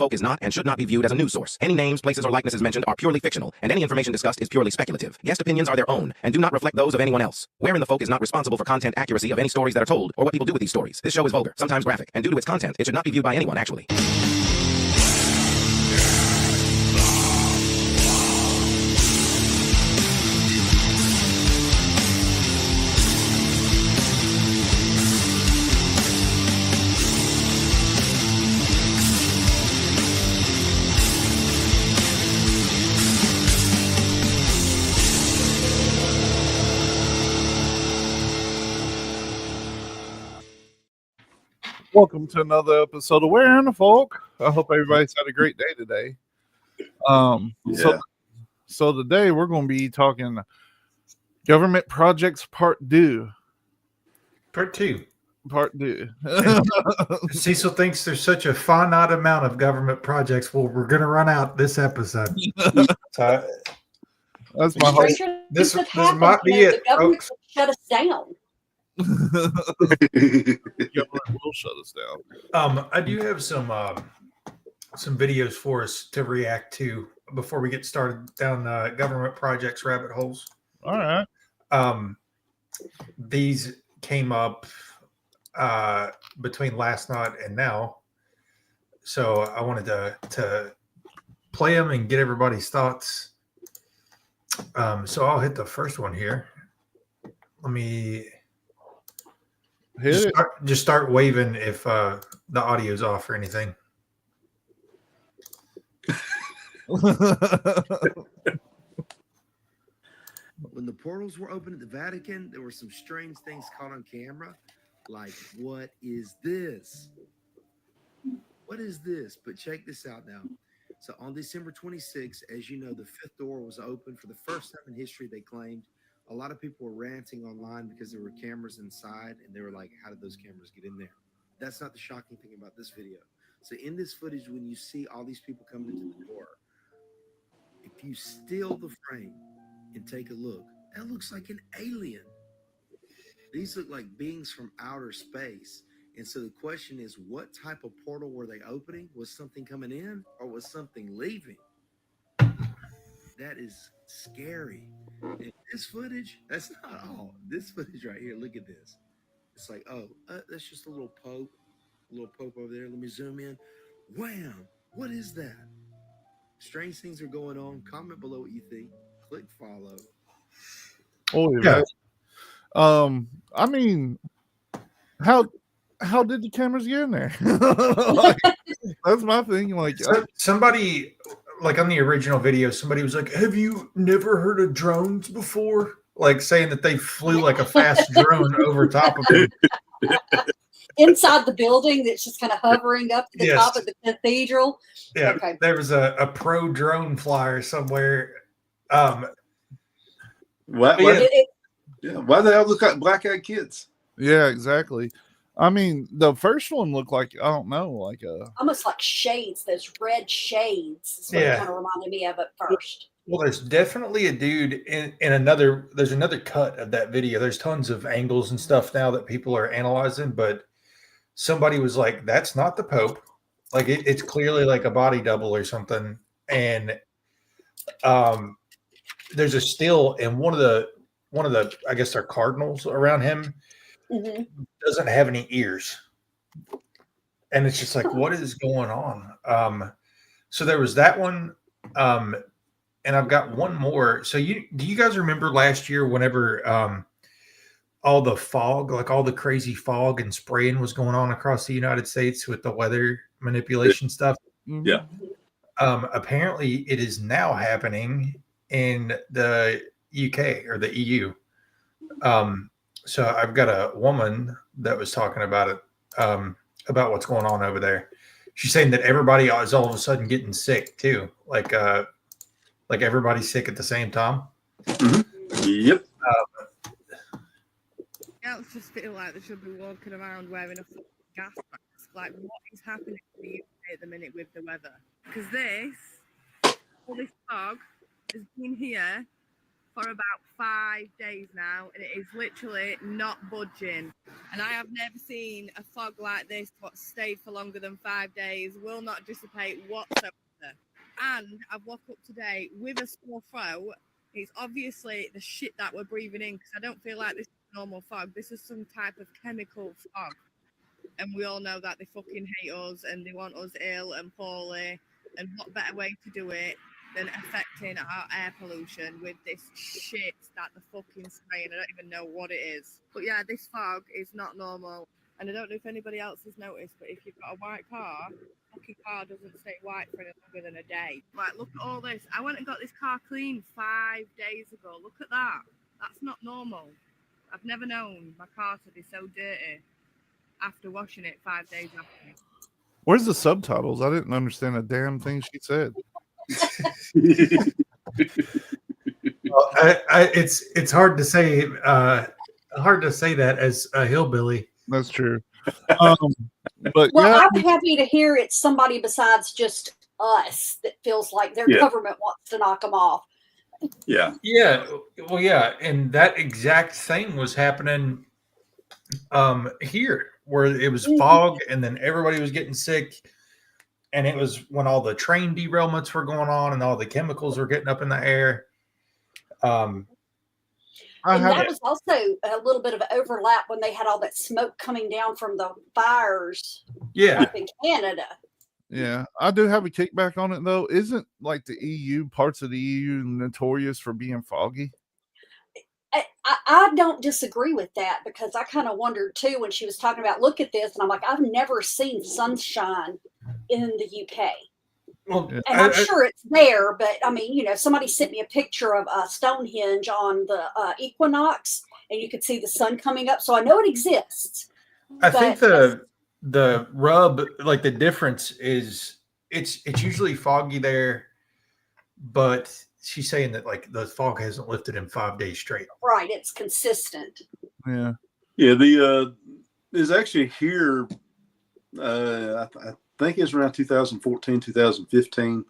Folk is not and should not be viewed as a news source. Any names, places, or likenesses mentioned are purely fictional, and any information discussed is purely speculative. Guest opinions are their own and do not reflect those of anyone else. Where in the Folk is not responsible for content accuracy of any stories that are told or what people do with these stories. This show is vulgar, sometimes graphic, and due to its content, it should not be viewed by anyone, actually. Welcome to another episode of Where in the Folk. I hope everybody's had a great day today. So today we're going to be talking government projects part 2. Cecil thinks there's such a finite amount of government projects. Well, we're going to run out this episort. So, that's my heart. This might be it. The government will shut us down. The government will shut us down. I do have some videos for us to react to before we get started down government projects rabbit holes. All right. These came up between last night and now, so I wanted to play them and get everybody's thoughts. So I'll hit the first one here. Let me just start waving if the audio's off or anything. When the portals were open at the Vatican, there were some strange things caught on camera. Like, what is this? What is this? But check this out now. So on December 26th, as you know, the fifth door was open for the first time in history, they claimed. A lot of people were ranting online because there were cameras inside, and they were like, how did those cameras get in there? That's not the shocking thing about this video. So in this footage, when you see all these people coming into the door, if you steal the frame and take a look, that looks like an alien. These look like beings from outer space. And so the question is, what type of portal were they opening? Was something coming in or was something leaving? That is scary. And this footage, that's not all. This footage right here, look at this. It's like, oh, that's just a little pope over there. Let me zoom in. Wham! What is that? Strange things are going on. Comment below what you think. Click follow. Oh yeah. I mean, how did the cameras get in there? That's my thing. Like somebody, like on the original video, somebody was like, "Have you never heard of drones before?" Like saying that they flew like a fast drone over top of it. Inside the building that's just kind of hovering up to the top of the cathedral. Yeah, okay. There was a pro drone flyer somewhere. Why the hell look like black-eyed kids? Yeah, exactly. I mean, the first one looked like, I don't know, like almost like shades, those red shades. Is what it kind of reminded me of at first. Well, there's definitely a dude in another. There's another cut of that video. There's tons of angles and stuff now that people are analyzing, but somebody was like, "That's not the Pope. Like it's clearly like a body double or something." And there's a still, and one of the I guess they're cardinals around him. Mm-hmm. Doesn't have any ears, and it's just like, what is going on? So there was that one, and I've got one more. So do you guys remember last year whenever all the fog, like all the crazy fog and spraying was going on across the United States with the weather manipulation stuff? Yeah. Apparently it is now happening in the UK or the EU. So I've got a woman that was talking about it, about what's going on over there. She's saying that everybody is all of a sudden getting sick too. Like everybody's sick at the same time. Mm-hmm. Yep. Else just feel like they should be walking around wearing a gas mask. Like, what is happening in the UK at the minute with the weather? Because all this fog has been here for about 5 days now, and it is literally not budging. And I have never seen a fog like this, what stayed for longer than 5 days, will not dissipate whatsoever. And I've woke up today with a sore throat. It's obviously the shit that we're breathing in, because I don't feel like this is normal fog. This is some type of chemical fog. And we all know that they fucking hate us and they want us ill and poorly. And what better way to do it than affecting our air pollution with this shit that the fucking spraying? I don't even know what it is. But yeah, this fog is not normal. And I don't know if anybody else has noticed, but if you've got a white car, fucking car doesn't stay white for any longer than a day. Right, look at all this. I went and got this car cleaned 5 days ago. Look at that. That's not normal. I've never known my car to be so dirty after washing it 5 days after. Where's the subtitles? I didn't understand a damn thing she said. Well, it's hard to say that as a hillbilly. That's true. But Well, yeah, I'm happy to hear it's somebody besides just us that feels like their government wants to knock them off. Yeah. Well, yeah, and that exact thing was happening here, where it was fog, and then everybody was getting sick, and it was when all the train derailments were going on, and all the chemicals were getting up in the air. And that was also a little bit of an overlap when they had all that smoke coming down from the fires up in Canada. Yeah, I do have a kickback on it though. Isn't like the EU, parts of the EU notorious for being foggy? I don't disagree with that, because I kind of wondered too when she was talking about, look at this, and I'm like, I've never seen sunshine in the UK. Well, and I'm sure it's there, but I mean, somebody sent me a picture of Stonehenge on the equinox, and you could see the sun coming up, so I know it exists. I think the rub, like the difference is it's usually foggy there, but she's saying that like the fog hasn't lifted in 5 days straight. Right, it's consistent. Yeah. Is actually here. I think it's around 2014, 2015.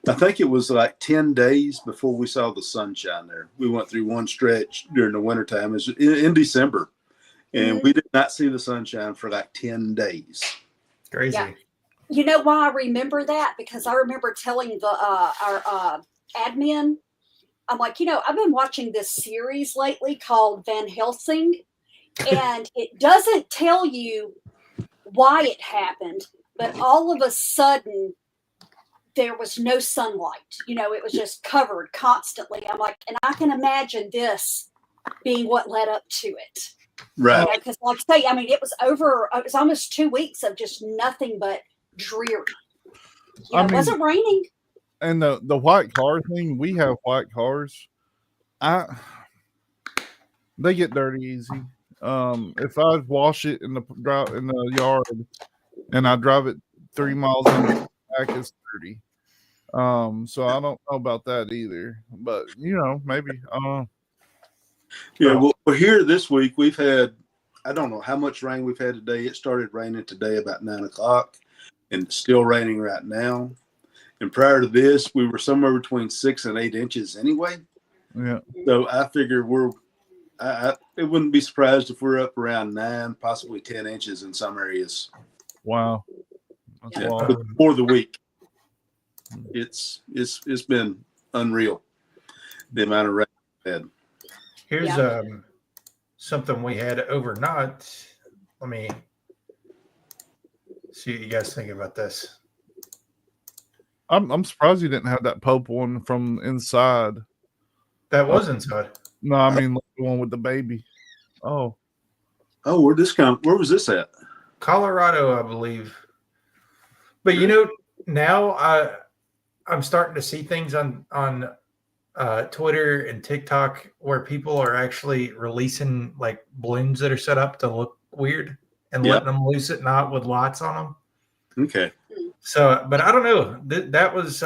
I think it was like 10 days before we saw the sunshine there. We went through one stretch during the wintertime. It was in December, and we did not see the sunshine for like 10 days. Crazy. Yeah. You know why I remember that? Because I remember telling our admin, I'm like, I've been watching this series lately called Van Helsing, and it doesn't tell you why it happened, but all of a sudden there was no sunlight. It was just covered constantly. I'm like, and I can imagine this being what led up to it. Right. Because like I say, I mean, it was almost 2 weeks of just nothing but dreary. It wasn't raining. And the white car thing, we have white cars. They get dirty easy. If I wash it in the yard and I drive it 3 miles in the back, it's dirty. So I don't know about that either. But maybe I don't know. Yeah, well, here this week we've had, I don't know how much rain we've had today. It started raining today about 9 o'clock, and it's still raining right now. And prior to this, we were somewhere between 6 and 8 inches anyway. Yeah. So I figure it wouldn't be surprised if we're up around 9, possibly 10 inches in some areas. Wow. For the week. It's been unreal, the amount of rain we've had. Here's something we had overnight. Let me see what you guys think about this. I'm surprised you didn't have that Pope one from inside. That was inside. No, I mean the one with the baby. Oh, where was this at? Colorado, I believe. But now I'm starting to see things on Twitter and TikTok where people are actually releasing like balloons that are set up to look weird and letting them loose at night with lights on them. Okay. So, but I don't know. That was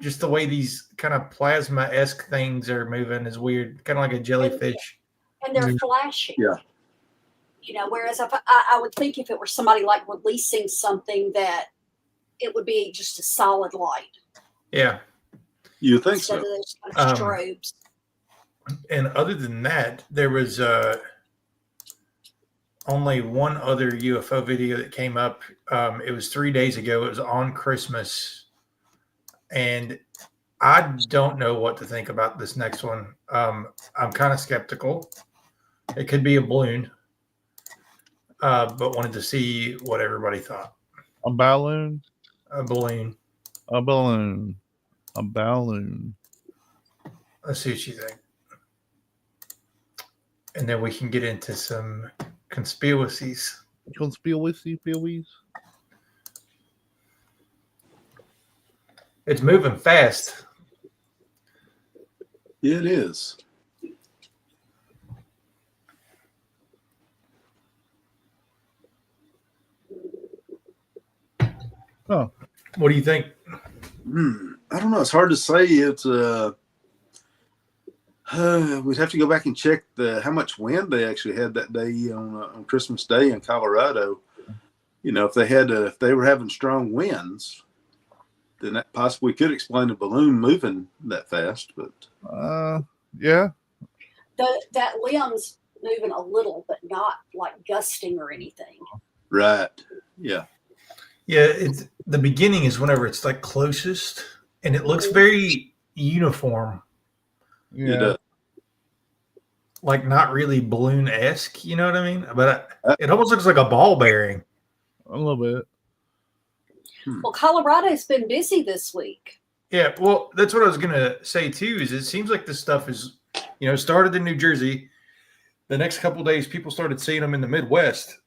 just the way these kind of plasma-esque things are moving is weird, kind of like a jellyfish. And they're flashing. Yeah. Whereas if I would think if it were somebody like releasing something that it would be just a solid light. Yeah. You think instead so? of those kind of Um, strobes. And other than that, there was only one other UFO video that came up. It was 3 days ago. It was on Christmas. And I don't know what to think about this next one. I'm kind of skeptical. It could be a balloon, but wanted to see what everybody thought. A balloon. A balloon. A balloon. A balloon. Let's see what you think. And then we can get into some conspiracies. Conspiracies. It's moving fast. Yeah, it is. Oh, What do you think? I don't know. It's hard to say. It's we'd have to go back and check how much wind they actually had that day on Christmas Day in Colorado. You know, if they were having strong winds, then that possibly could explain the balloon moving that fast. But yeah. That limb's moving a little, but not like gusting or anything. right, yeah, Yeah, it's the beginning is whenever it's like closest, and it looks very uniform, Yeah. like not really balloon-esque. You know what I mean? But it almost looks like a ball bearing. A little bit. Well, Colorado's been busy this week. Yeah, well, that's what I was gonna say too. Is it seems like this stuff is, started in New Jersey. The next couple of days, people started seeing them in the Midwest,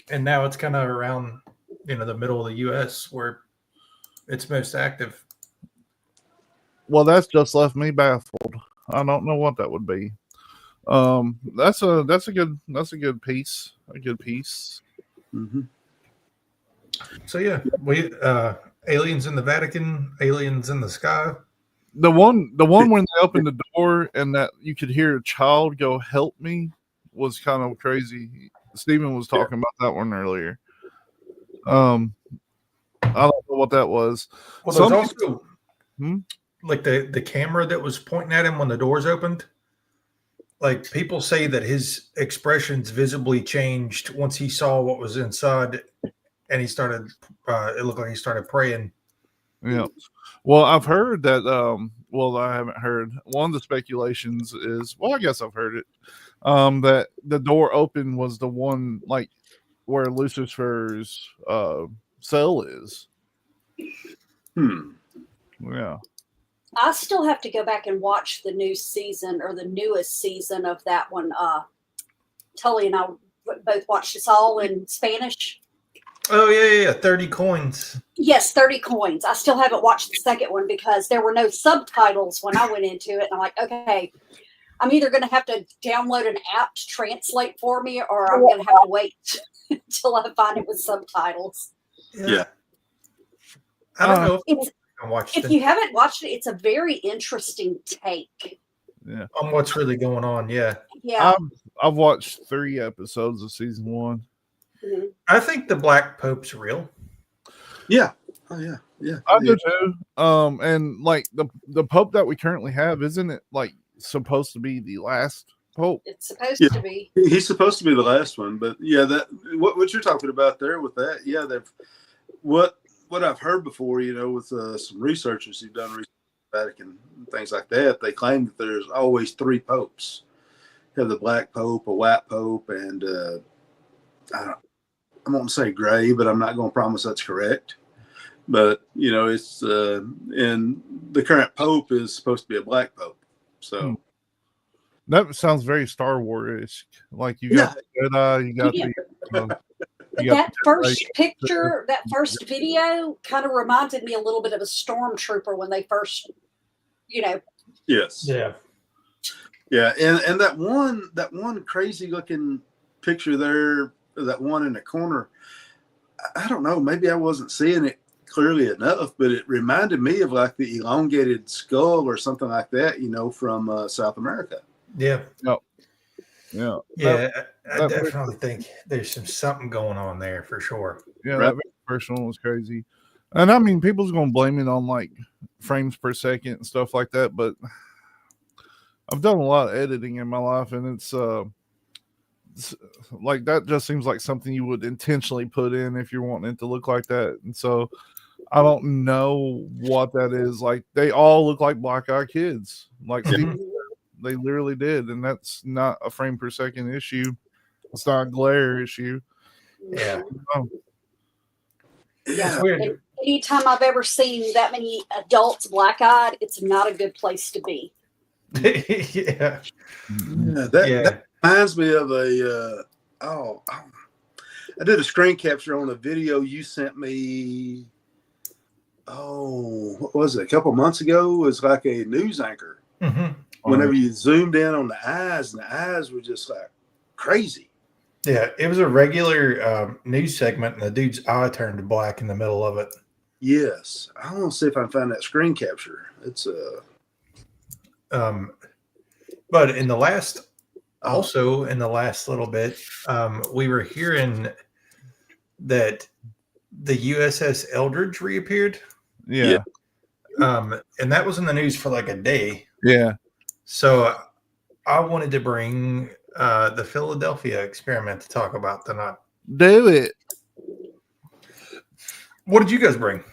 and now it's kind of around, the middle of the U.S. where it's most active. Well, that's just left me baffled. I don't know what that would be. That's a good piece. A good piece. mm-hmm. So yeah, we aliens in the Vatican, aliens in the sky. The one when they opened the door and that you could hear a child go, "Help me," was kind of crazy. Stephen was talking about that one earlier. I don't know what that was. Well, there's also people, like the camera that was pointing at him when the doors opened. Like people say that his expressions visibly changed once he saw what was inside, and he started. It looked like he started praying. Yeah. Well, I've heard that. Well, I haven't heard. One of the speculations is, well, I guess I've heard it. That the door open was the one like where Lucifer's cell is. Yeah. I still have to go back and watch the new season or the newest season of that one. Tully and I both watched this all in Spanish. Oh yeah, 30 coins. Yes, 30 coins. I still haven't watched the second one because there were no subtitles when I went into it. And I'm like, okay, I'm either going to have to download an app to translate for me or I'm going to have to wait until I find it with subtitles. Yeah. I don't know if you haven't watched it, it's a very interesting take. Yeah. On what's really going on. Yeah. Yeah. I've watched 3 episodes of season 1. Mm-hmm. I think the Black Pope's real. Yeah. Oh yeah. Yeah. I do too. And like the Pope that we currently have, isn't it like supposed to be the last Pope? It's supposed to be. He's supposed to be the last one, but yeah, that what you're talking about there with that, yeah, they've what I've heard before, with some researchers who've done research in the Vatican and things like that, they claim that there's always 3 popes. You have the Black Pope, a White Pope, and I won't say gray, but I'm not going to promise that's correct. But it's and the current Pope is supposed to be a Black Pope. So that sounds very Star Wars-ish. Like you got the Jedi, you got that first picture, that first video kind of reminded me a little bit of a stormtrooper when they first, Yes. Yeah. Yeah, and that one crazy looking picture there, that one in the corner, I don't know, maybe I wasn't seeing it clearly enough, but it reminded me of like the elongated skull or something like that, from South America. Yeah. No. Yeah. Yeah. I definitely think there's something going on there for sure. Yeah, that first one was crazy. And I mean, people's gonna blame it on like frames per second and stuff like that, but I've done a lot of editing in my life, and it's like that just seems like something you would intentionally put in if you're wanting it to look like that. And so I don't know what that is. Like they all look like black-eyed kids. Like Steve, they literally did, and that's not a frame per second issue. It's not a glare issue. Yeah. Yeah. Anytime I've ever seen that many adults black-eyed, it's not a good place to be. Yeah. That reminds me of a I did a screen capture on a video you sent me. Oh, what was it? A couple months ago? It was like a news anchor. Whenever you zoomed in on the eyes, and the eyes were just like crazy. Yeah, it was a regular news segment, and the dude's eye turned black in the middle of it. Yes, I want to see if I can find that screen capture. It's but in the last little bit, we were hearing that the USS Eldridge reappeared. Yeah. And that was in the news for like a day. Yeah. So I wanted to bring the Philadelphia experiment to talk about tonight. Do it. What did you guys bring?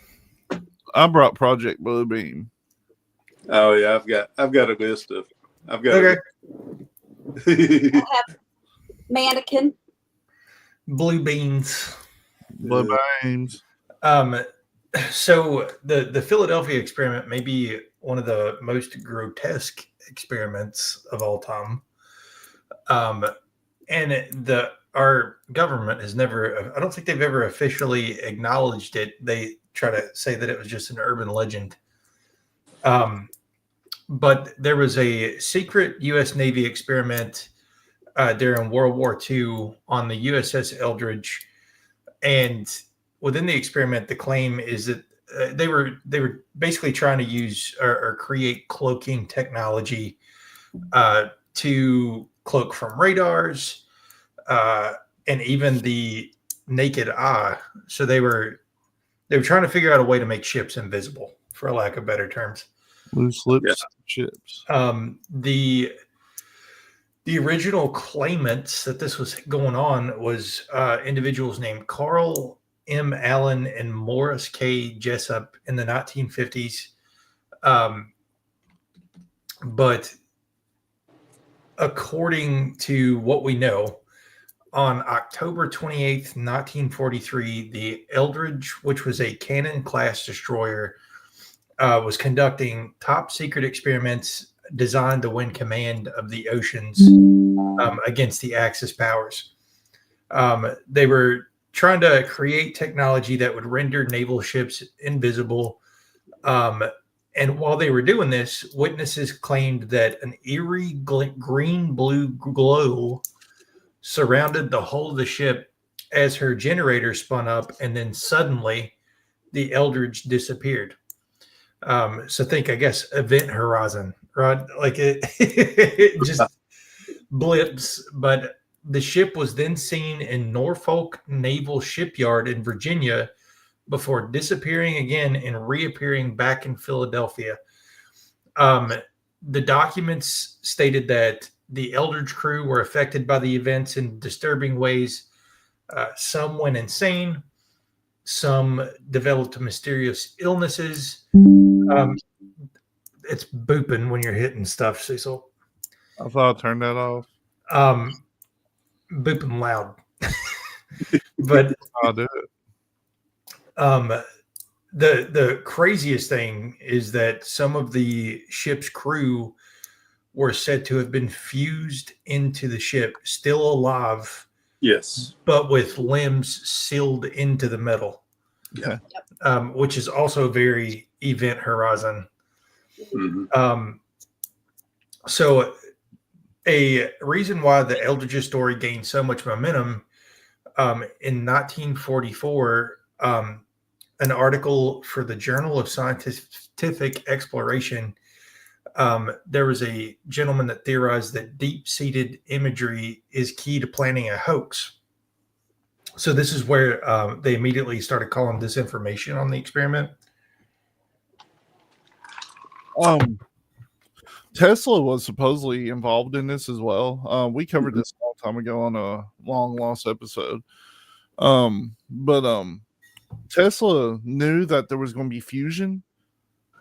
I brought Project Bluebeam. Oh yeah, I've got a list of. I've got. Okay. I have mannequin. Blue beans. Blue beams. So the Philadelphia experiment may be one of the most grotesque experiments of all time. And our government has never, I don't think they've ever officially acknowledged it. They try to say that it was just an urban legend. But there was a secret U.S. Navy experiment during World War II on the USS Eldridge. And within the experiment, the claim is that they were basically trying to use or create cloaking technology to cloak from radars and even the naked eye. So they were trying to figure out a way to make ships invisible, for lack of better terms. Loose lips ships. The original claimants that this was going on was individuals named Carl M. Allen and Morris K. Jessup in the 1950s. But according to what we know, on October 28th, 1943, the Eldridge, which was a Cannon-class destroyer, was conducting top secret experiments designed to win command of the oceans against the Axis powers. They were trying to create technology that would render naval ships invisible. And while they were doing this, witnesses claimed that an eerie green-blue glow surrounded the hull of the ship as her generator spun up, and then suddenly the Eldridge disappeared. So think, I guess, Event Horizon, right? Like it just blips. But the ship was then seen in Norfolk Naval Shipyard in Virginia before disappearing again and reappearing back in Philadelphia. The documents stated that the Eldridge crew were affected by the events in disturbing ways. Some went insane. Some developed mysterious illnesses. It's booping when you're hitting stuff, Cecil. I thought I turned that off. Booping loud. But I'll do it. The craziest thing is that some of the ship's crew were said to have been fused into the ship, still alive. Yes. But with limbs sealed into the metal. Yeah. Which is also very Event Horizon. Mm-hmm. So a reason why the Eldridge story gained so much momentum, in 1944, an article for the Journal of Scientific Exploration, there was a gentleman that theorized that deep-seated imagery is key to planning a hoax. So this is where they immediately started calling disinformation on the experiment. Tesla was supposedly involved in this as well. We covered this a long time ago on a long lost episode. But Tesla knew that there was going to be fusion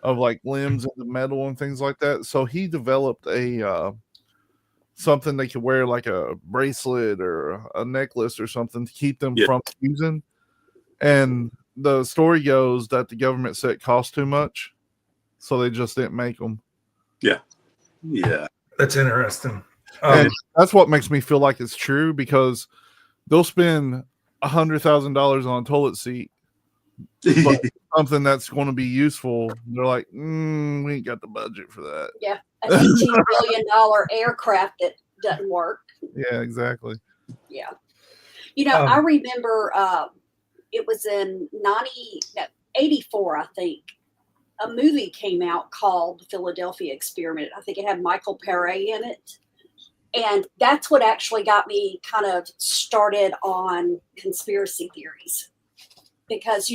of like limbs into metal and things like that. So he developed a something they could wear, like a bracelet or a necklace or something, to keep them from fusing. And the story goes that the government said it cost too much, so they just didn't make them. Yeah. Yeah. That's interesting. And that's what makes me feel like it's true, because they'll spend $100,000 on a toilet seat, but something that's going to be useful, they're like, we ain't got the budget for that. Yeah, a $15 billion aircraft that doesn't work. Yeah, exactly. Yeah. I remember it was in 84, I think. A movie came out called The Philadelphia Experiment. I think it had Michael Pare in it. And that's what actually got me kind of started on conspiracy theories. Because,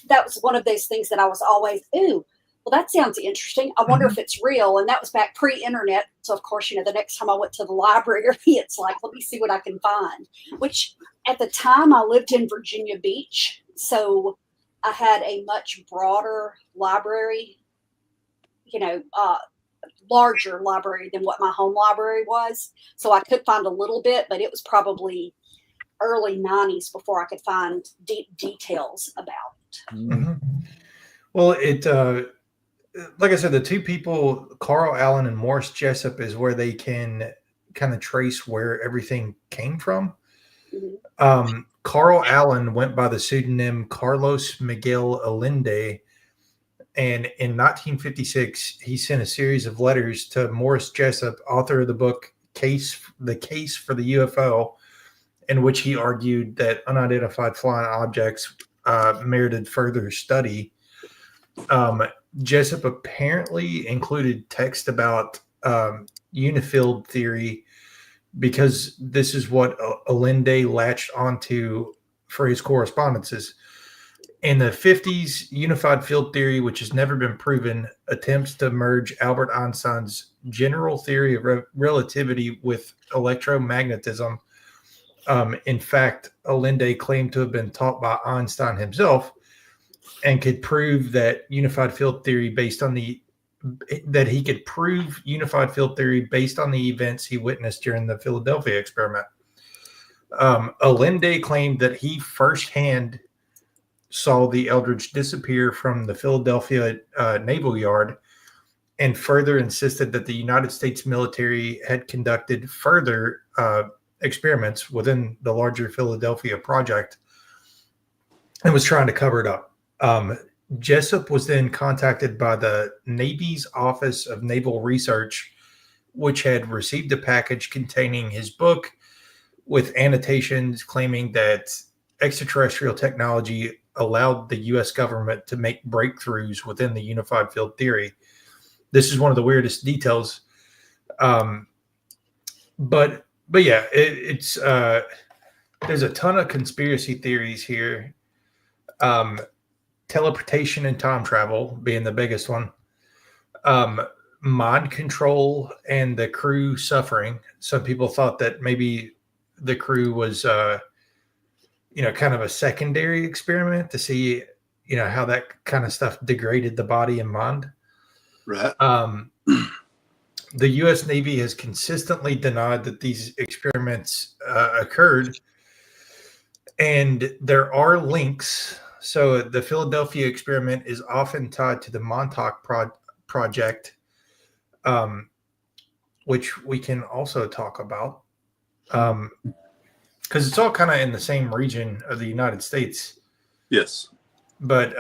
that was one of those things that I was always, well, that sounds interesting. I wonder if it's real. And that was back pre-internet. So, of course, the next time I went to the library, it's like, let me see what I can find. Which, at the time, I lived in Virginia Beach. So I had a much broader library, larger library than what my home library was. So I could find a little bit, but it was probably early 90s before I could find deep details about it. Mm-hmm. Well, like I said, the two people, Carl Allen and Morris Jessup, is where they can kind of trace where everything came from. Mm-hmm. Carl Allen went by the pseudonym Carlos Miguel Allende, and in 1956, he sent a series of letters to Morris Jessup, author of the book The Case for the UFO, in which he argued that unidentified flying objects merited further study. Jessup apparently included text about unifield theory, because this is what Allende latched onto for his correspondences. In the 50s, unified field theory, which has never been proven, attempts to merge Albert Einstein's general theory of relativity with electromagnetism. In fact, Allende claimed to have been taught by Einstein himself and could prove that unified field theory based on the events he witnessed during the Philadelphia experiment. Allende claimed that he firsthand saw the Eldridge disappear from the Philadelphia Naval Yard, and further insisted that the United States military had conducted further experiments within the larger Philadelphia project and was trying to cover it up. Jessup was then contacted by the Navy's Office of Naval Research, which had received a package containing his book with annotations claiming that extraterrestrial technology allowed the U.S. government to make breakthroughs within the unified field theory. This is one of the weirdest details. But yeah, it's there's a ton of conspiracy theories here. Teleportation and time travel being the biggest one. Mind control and the crew suffering. Some people thought that maybe the crew was, kind of a secondary experiment to see, how that kind of stuff degraded the body and mind. Right. The U.S. Navy has consistently denied that these experiments occurred, and there are links. So the Philadelphia experiment is often tied to the Montauk project, which we can also talk about, because it's all kind of in the same region of the United States. Yes. But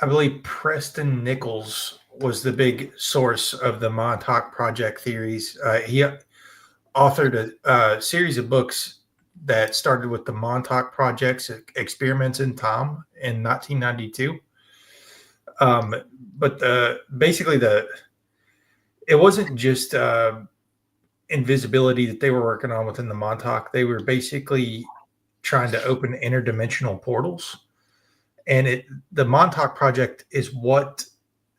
I believe Preston Nichols was the big source of the Montauk Project theories. He authored a series of books that started with the Montauk Project's experiments in time in 1992. But basically, it wasn't just invisibility that they were working on within the Montauk. They were basically trying to open interdimensional portals. And the Montauk Project is what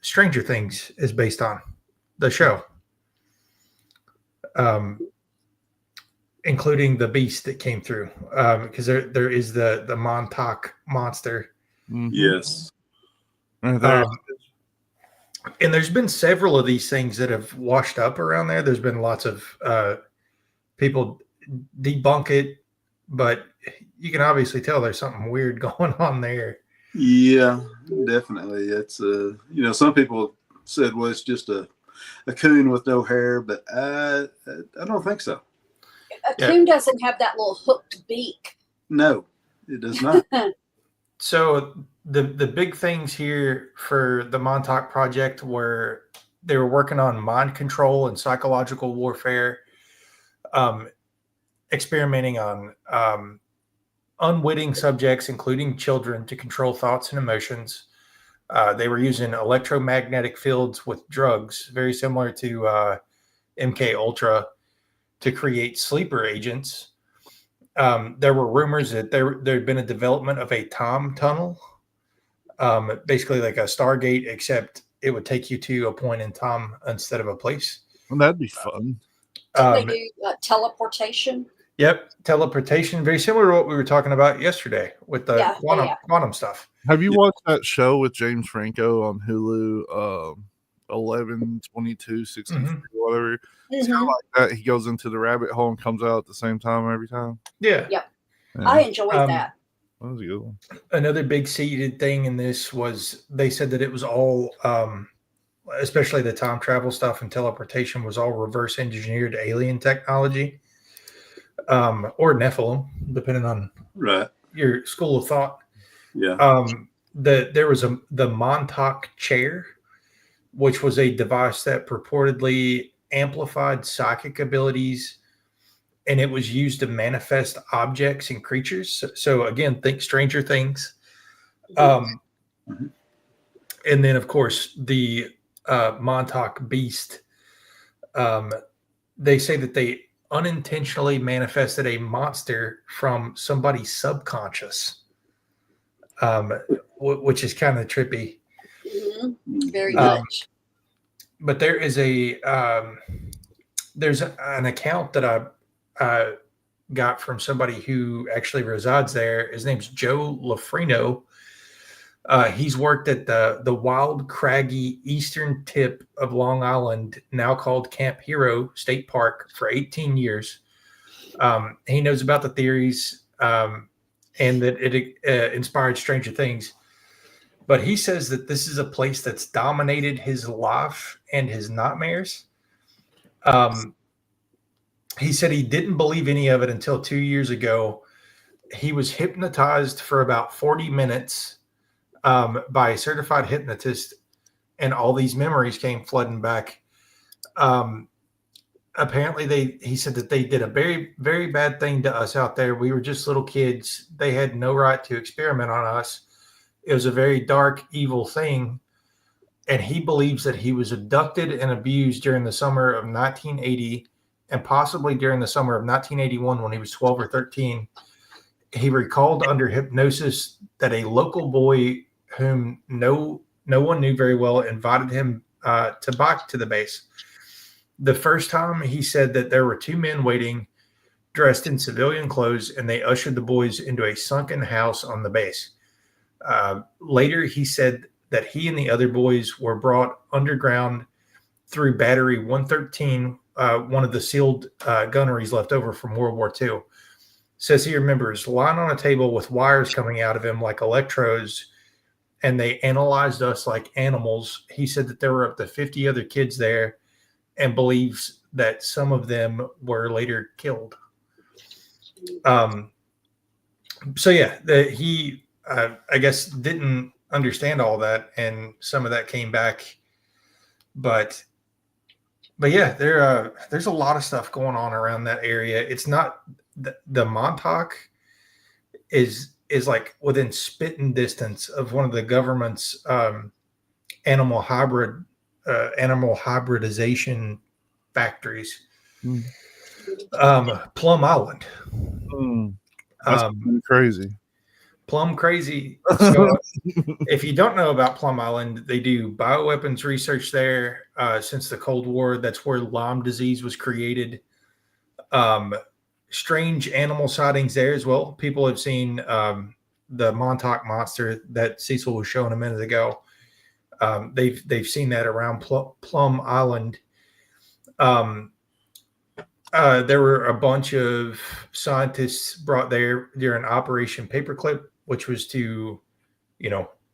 Stranger Things is based on, the show. Including the beast that came through, because there is the Montauk monster. Yes. Right there. And there's been several of these things that have washed up around there. There's been lots of people debunk it, but you can obviously tell there's something weird going on there. Yeah, definitely. It's some people said, well, it's just a coon with no hair, but I don't think so. A coon doesn't have that little hooked beak. No, it does not. So the big things here for the Montauk Project were they were working on mind control and psychological warfare, experimenting on unwitting subjects, including children, to control thoughts and emotions. They were using electromagnetic fields with drugs, very similar to MK Ultra, to create sleeper agents. There were rumors that there had been a development of a time tunnel, basically like a Stargate, except it would take you to a point in time instead of a place. Well, that'd be fun. They do teleportation. Yep, teleportation, very similar to what we were talking about yesterday with the quantum stuff. Have you watched that show with James Franco on Hulu, 11/22/63, whatever? It's kind of like that. He goes into the rabbit hole and comes out at the same time every time. Yeah. Yep. I enjoyed that. That was a good one. Another big seeded thing in this was they said that it was all, especially the time travel stuff and teleportation, was all reverse engineered alien technology, or Nephilim, depending on your school of thought. Yeah. There was the Montauk chair, which was a device that purportedly amplified psychic abilities, and it was used to manifest objects and creatures. So again, think Stranger Things. And then, of course, the Montauk beast. They say that they unintentionally manifested a monster from somebody's subconscious, which is kind of trippy. Very much. But there is there's an account that I got from somebody who actually resides there. His name's Joe Lafrino. He's worked at the wild, craggy eastern tip of Long Island, now called Camp Hero State Park, for 18 years. He knows about the theories and that it inspired Stranger Things. But he says that this is a place that's dominated his life and his nightmares. He said he didn't believe any of it until 2 years ago. He was hypnotized for about 40 minutes by a certified hypnotist, and all these memories came flooding back. Apparently, he said that they did a very, very bad thing to us out there. We were just little kids. They had no right to experiment on us. It was a very dark, evil thing. And he believes that he was abducted and abused during the summer of 1980 and possibly during the summer of 1981 when he was 12 or 13. He recalled under hypnosis that a local boy whom no one knew very well invited him to bike to the base. The first time, he said that there were two men waiting dressed in civilian clothes, and they ushered the boys into a sunken house on the base. Later, he said that he and the other boys were brought underground through Battery 113, one of the sealed gunneries left over from World War II. Says he remembers lying on a table with wires coming out of him like electrodes, and they analyzed us like animals. He said that there were up to 50 other kids there and believes that some of them were later killed. So yeah, he I guess didn't understand all that, and some of that came back. But yeah, there's a lot of stuff going on around that area. It's not the Montauk is like within spitting distance of one of the government's animal hybridization factories. Plum Island. That's crazy. Plum crazy. So if you don't know about Plum Island, they do bioweapons research there since the Cold War. That's where Lyme disease was created. Strange animal sightings there as well. People have seen the Montauk monster that Cecil was showing a minute ago. They've seen that around Plum Island. There were a bunch of scientists brought there during Operation Paperclip, which was to,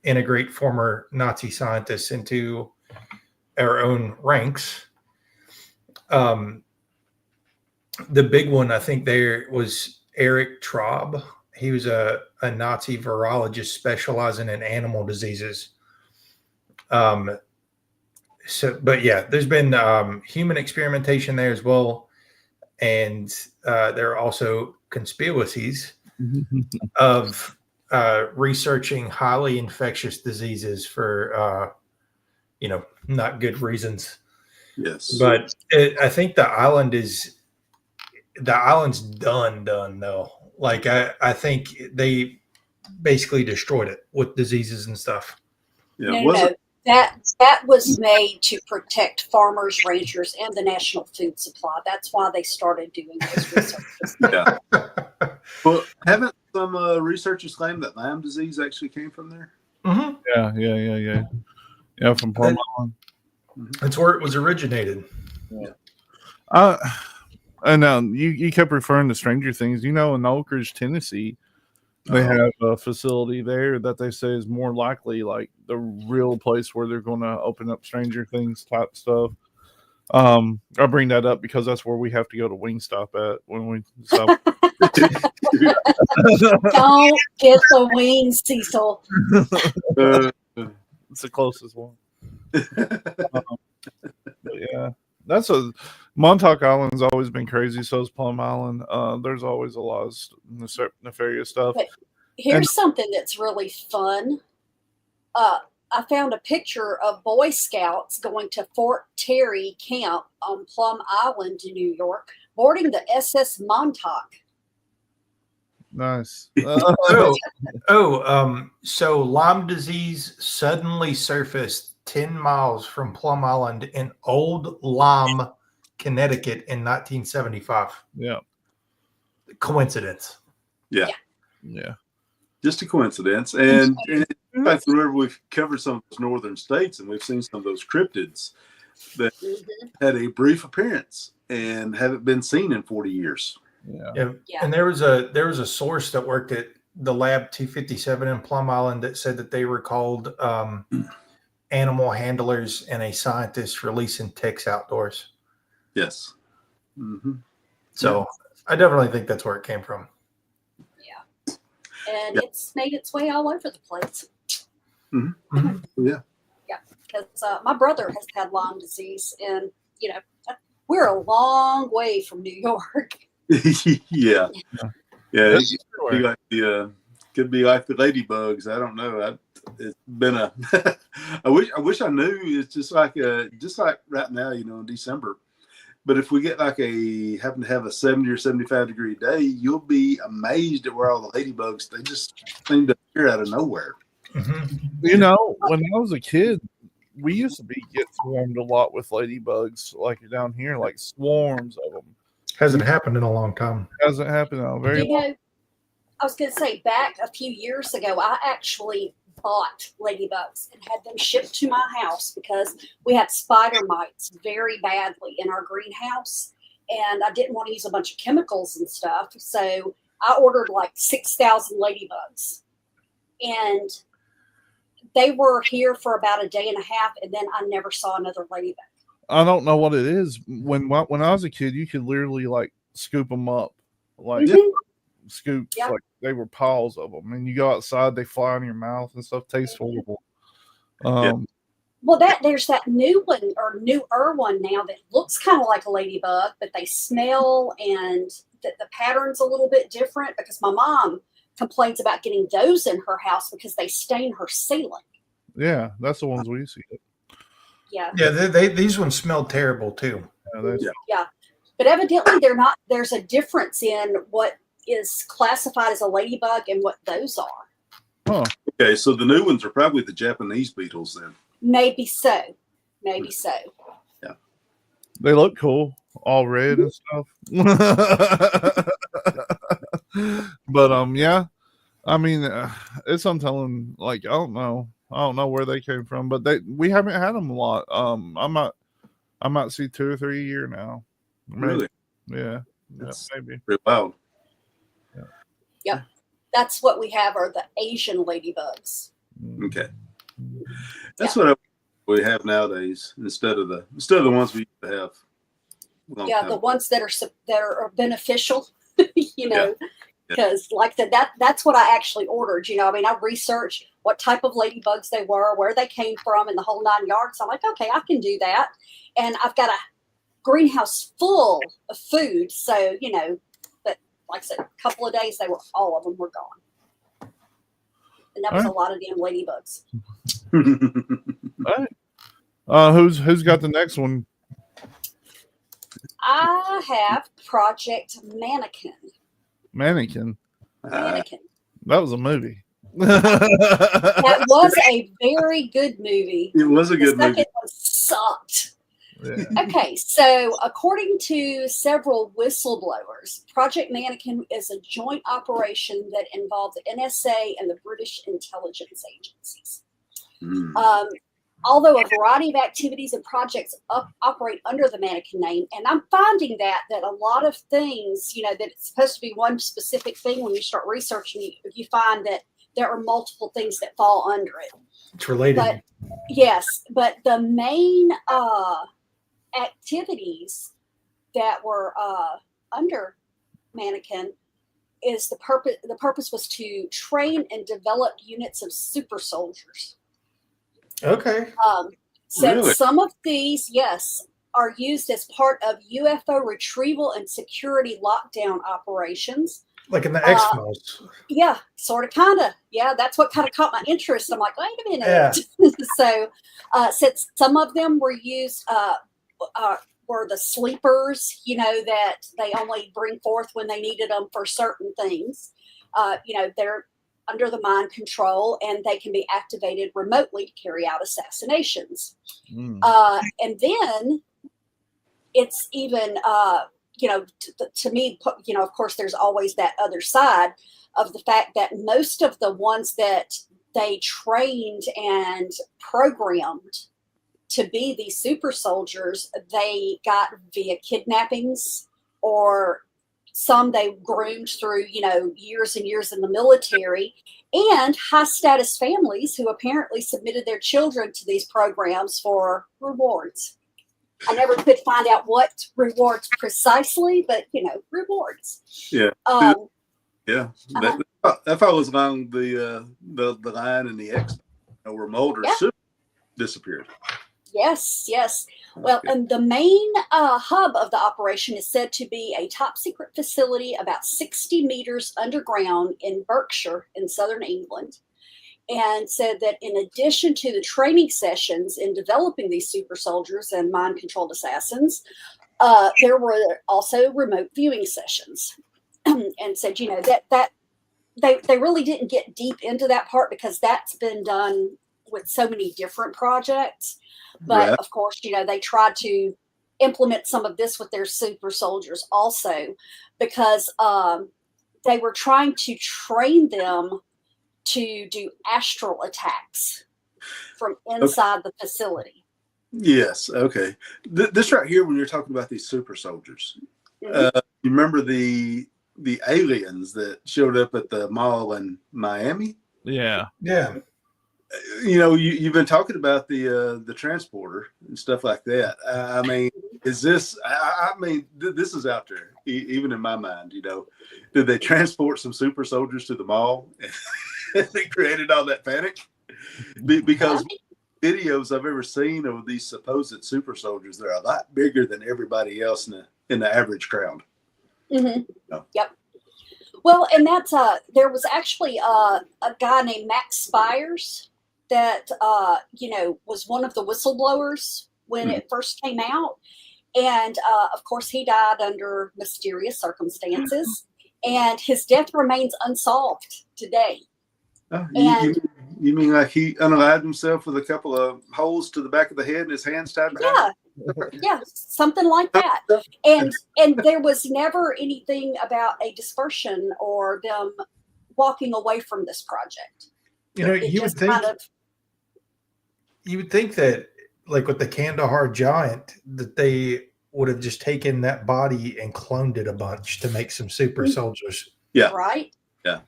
integrate former Nazi scientists into our own ranks. The big one, I think, there was Eric Traub. He was a Nazi virologist specializing in animal diseases. But yeah, there's been human experimentation there as well. And there are also conspiracies of researching highly infectious diseases for, not good reasons. Yes. But I think the island's done though. Like I think they basically destroyed it with diseases and stuff. Yeah. No. That was made to protect farmers, ranchers, and the National Food Supply. That's why they started doing those researches. Yeah. Well, haven't some researchers claimed that Lyme disease actually came from there? Mm-hmm. Yeah, from Plum Island. That's where it was originated. Yeah. And you kept referring to Stranger Things. In Oak Ridge, Tennessee, they have a facility there that they say is more likely like the real place where they're going to open up Stranger Things type stuff. I bring that up because that's where we have to go to Wingstop at when we stop. Don't get the wings, Cecil. It's the closest one. Yeah, that's Montauk Island's always been crazy. So is Plum Island. There's always a lot of nefarious stuff. But here's something that's really fun. I found a picture of Boy Scouts going to Fort Terry Camp on Plum Island in New York, boarding the SS Montauk. Nice. So Lyme disease suddenly surfaced 10 miles from Plum Island in Old Lyme, Connecticut in 1975. Yeah. Coincidence. Yeah. Just a coincidence. And in fact, whenever we've covered some of those northern states and we've seen some of those cryptids that had a brief appearance and haven't been seen in 40 years. Yeah. And there was a source that worked at the Lab 257 in Plum Island that said that they recalled animal handlers and a scientist releasing ticks outdoors. Yes. Mm-hmm. So I definitely think that's where it came from. Yeah. And it's made its way all over the place. Mm-hmm. Mm-hmm. Yeah. Yeah. Because my brother has had Lyme disease, and, we're a long way from New York. Yeah. It could be like the ladybugs. I don't know. It's been I wish I knew. It's just like right now, in December. But if we get happen to have a 70 or 75 degree day, you'll be amazed at where all the ladybugs, they just seem to appear out of nowhere. When I was a kid, we used to get swarmed a lot with ladybugs, like down here, like swarms of them. Hasn't happened in a long time. Hasn't happened in a very long time. I was going to say, back a few years ago, I actually bought ladybugs and had them shipped to my house because we had spider mites very badly in our greenhouse, and I didn't want to use a bunch of chemicals and stuff. So I ordered like 6,000 ladybugs, and they were here for about a day and a half, and then I never saw another ladybug. I don't know what it is. When I was a kid, you could literally scoop them up, scoops, like they were piles of them. And you go outside, they fly in your mouth and stuff. Tastes horrible. Well, there's that new one or newer one now that looks kind of like a ladybug, but they smell, and the pattern's a little bit different because my mom complains about getting those in her house because they stain her ceiling. Yeah, that's the ones we see. Yeah. Yeah, these ones smell terrible too. Yeah. But evidently there's a difference in what is classified as a ladybug and what those are. Huh. Okay, so the new ones are probably the Japanese beetles then. Maybe so. Maybe so. Yeah. They look cool, all red and stuff. But yeah, I mean, it's untelling. Like I don't know where they came from, but we haven't had them a lot. I might see 2 or 3 a year now. Maybe. Really? Yeah. That's Maybe. pretty wild. Yep. That's what we have are the Asian ladybugs. Okay. That's what we have nowadays instead of the ones we used to have. The ones that are beneficial, you know, because like that's what I actually ordered. You know, I mean, I researched what type of ladybugs they were, where they came from, and the whole 9 yards. I'm like, okay, I can do that. And I've got a greenhouse full of food. So, you know, but like I said, a couple of days, all of them were gone. And that was a lot of damn ladybugs. All right. Who's got the next one? I have Project Mannequin. Mannequin. Mannequin. That was a movie. That was a very good movie. It was a good movie. The second one sucked. Yeah. Okay, so according to several whistleblowers, Project Mannequin is a joint operation that involved the NSA and the British intelligence agencies. Although a variety of activities and projects operate under the Mannequin name, and I'm finding that a lot of things, you know, that it's supposed to be one specific thing. When you start researching, you find that there are multiple things that fall under it. It's related. But yes, but the main activities that were under Mannequin is the purpose was to train and develop units of super soldiers. Okay. Really? Some of these, yes, are used as part of UFO retrieval and security lockdown operations. Like in the X-Files. Yeah, sort of, kind of. Yeah, that's what kind of caught my interest. I'm like, wait a minute. Yeah. So, since some of them were used, were the sleepers, you know, that they only bring forth when they needed them for certain things. You know, they're under the mind control, and they can be activated remotely to carry out assassinations. And then it's even, you know, to me, you know, of course, there's always that other side of the fact that most of the ones that they trained and programmed to be these super soldiers, they got via kidnappings, or some they groomed through, you know, years and years in the military, and high status families who apparently submitted their children to these programs for rewards. I never could find out what rewards precisely, but you know, rewards. Yeah. Yeah. That follows along the line in the X, where Mulder's disappeared. Yes. Well, and the main hub of the operation is said to be a top secret facility about 60 meters underground in Berkshire in southern England, and said that in addition to the training sessions in developing these super soldiers and mind-controlled assassins, there were also remote viewing sessions. And said, you know, that they really didn't get deep into that part because that's been done with so many different projects. But of course, you know, they tried to implement some of this with their super soldiers also, because they were trying to train them to do astral attacks from inside the facility. Yes. Okay. This right here, when you're talking about these super soldiers, you remember the aliens that showed up at the mall in Miami? Yeah. You know, you've been talking about the transporter and stuff like that. I mean, is this? I mean, this is out there, even in my mind. You know, did they transport some super soldiers to the mall and they created all that panic? Because videos I've ever seen of these supposed super soldiers, they're a lot bigger than everybody else in the average crowd. Yep. Well, and that's there was actually a guy named Max Spires that you know, was one of the whistleblowers when it first came out, And of course, he died under mysterious circumstances, and his death remains unsolved today. You mean like he unalived himself with a couple of holes to the back of the head and his hands tied behind Yeah, something like that. And there was never anything about a dispersion or them walking away from this project. You know, It you would just think kind of, you would think that, like with the Kandahar giant, that they would have just taken that body and cloned it a bunch to make some super soldiers. Yeah. right? Yeah.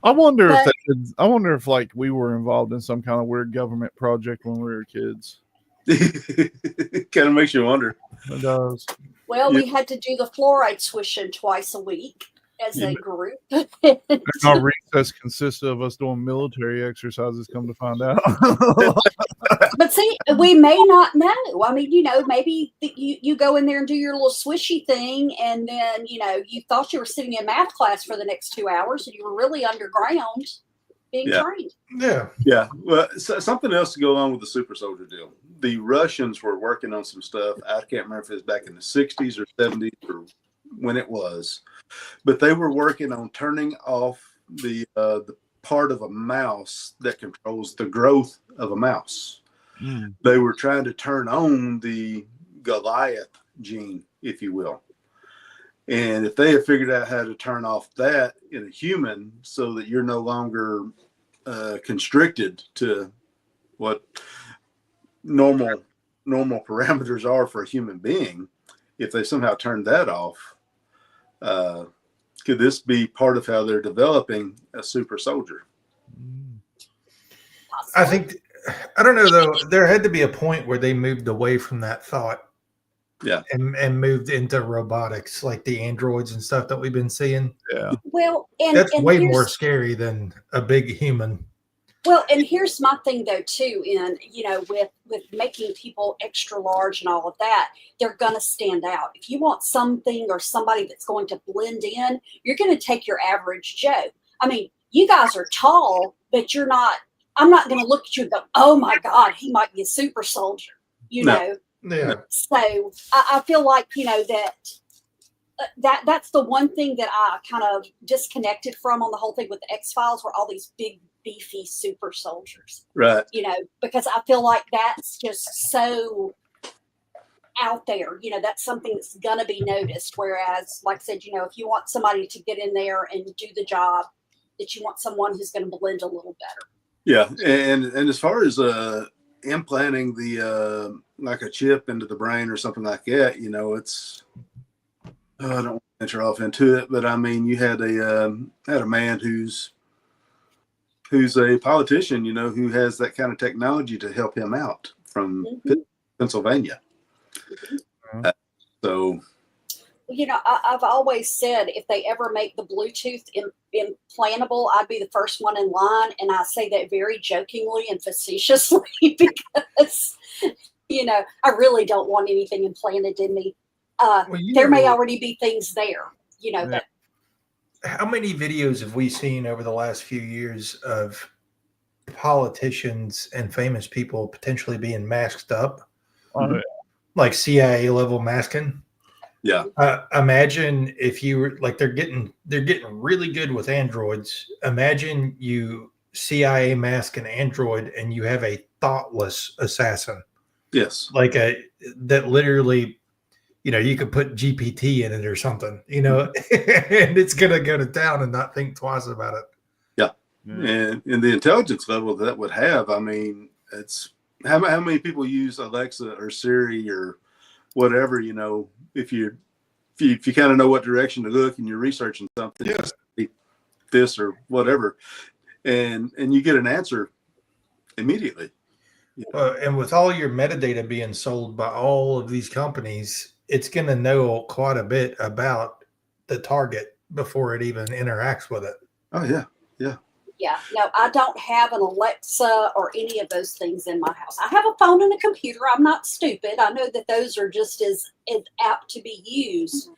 I wonder But- I wonder if like we were involved in some kind of weird government project when we were kids. Kind of makes you wonder. It does. Well, Yeah. we had to do the fluoride swishing twice a week as a group. Our recess consists of us doing military exercises, come to find out. But see, we may not know. I mean, maybe you go in there and do your little swishy thing, and then, you thought you were sitting in math class for the next 2 hours, and you were really underground being trained. Yeah. Yeah. Well, something else to go along with the super soldier deal. The Russians were working on some stuff. I can't remember if it was back in the 60s or 70s or when it was, but they were working on turning off the part of a mouse that controls the growth of a mouse. They were trying to turn on the Goliath gene, if you will. And if they had figured out how to turn off that in a human so that you're no longer constricted to what normal parameters are for a human being, if they somehow turned that off, could this be part of how they're developing a super soldier? I think, I don't know though, there had to be a point where they moved away from that thought. Yeah. And moved into robotics, like the androids and stuff that we've been seeing. Yeah. Well, and That's and way here's- more scary than a big human. Well, and here's my thing though too, with making people extra large and all of that, they're gonna stand out. If you want something or somebody that's going to blend in, you're gonna take your average Joe. I mean, you guys are tall, but you're not. I'm not gonna look at you and go, "Oh my God, he might be a super soldier," No. Yeah. So I feel like that's the one thing that I kind of disconnected from on the whole thing with the X-Files, were all these big beefy super soldiers, Right. because I feel like that's just so out there, that's something that's gonna be noticed. Whereas, like I said, if you want somebody to get in there and do the job, that you want someone who's going to blend a little better. Yeah, and as far as implanting the like a chip into the brain or something like that, it's I don't want to venture off into it, but I mean, you had a man who's a politician, who has that kind of technology to help him out from Pennsylvania. So, I've always said if they ever make the Bluetooth implantable, I'd be the first one in line, and I say that very jokingly and facetiously because I really don't want anything implanted in me. There may already be things there, that. How many videos have we seen over the last few years of politicians and famous people potentially being masked up, like CIA level masking? Yeah. Imagine if you were like, they're getting really good with androids. Imagine you CIA mask an android and you have a thoughtless assassin. Yes. Like that literally, you could put GPT in it or something, and it's going to go to town and not think twice about it. Yeah. And the intelligence level that would have, I mean, it's how many people use Alexa or Siri or whatever, if you kind of know what direction to look and you're researching something, yes, this or whatever, and you get an answer immediately. And with all your metadata being sold by all of these companies, it's going to know quite a bit about the target before it even interacts with it. Oh yeah. Yeah. Yeah, no, I don't have an Alexa or any of those things in my house. I have a phone and a computer. I'm not stupid. I know that those are just as apt to be used.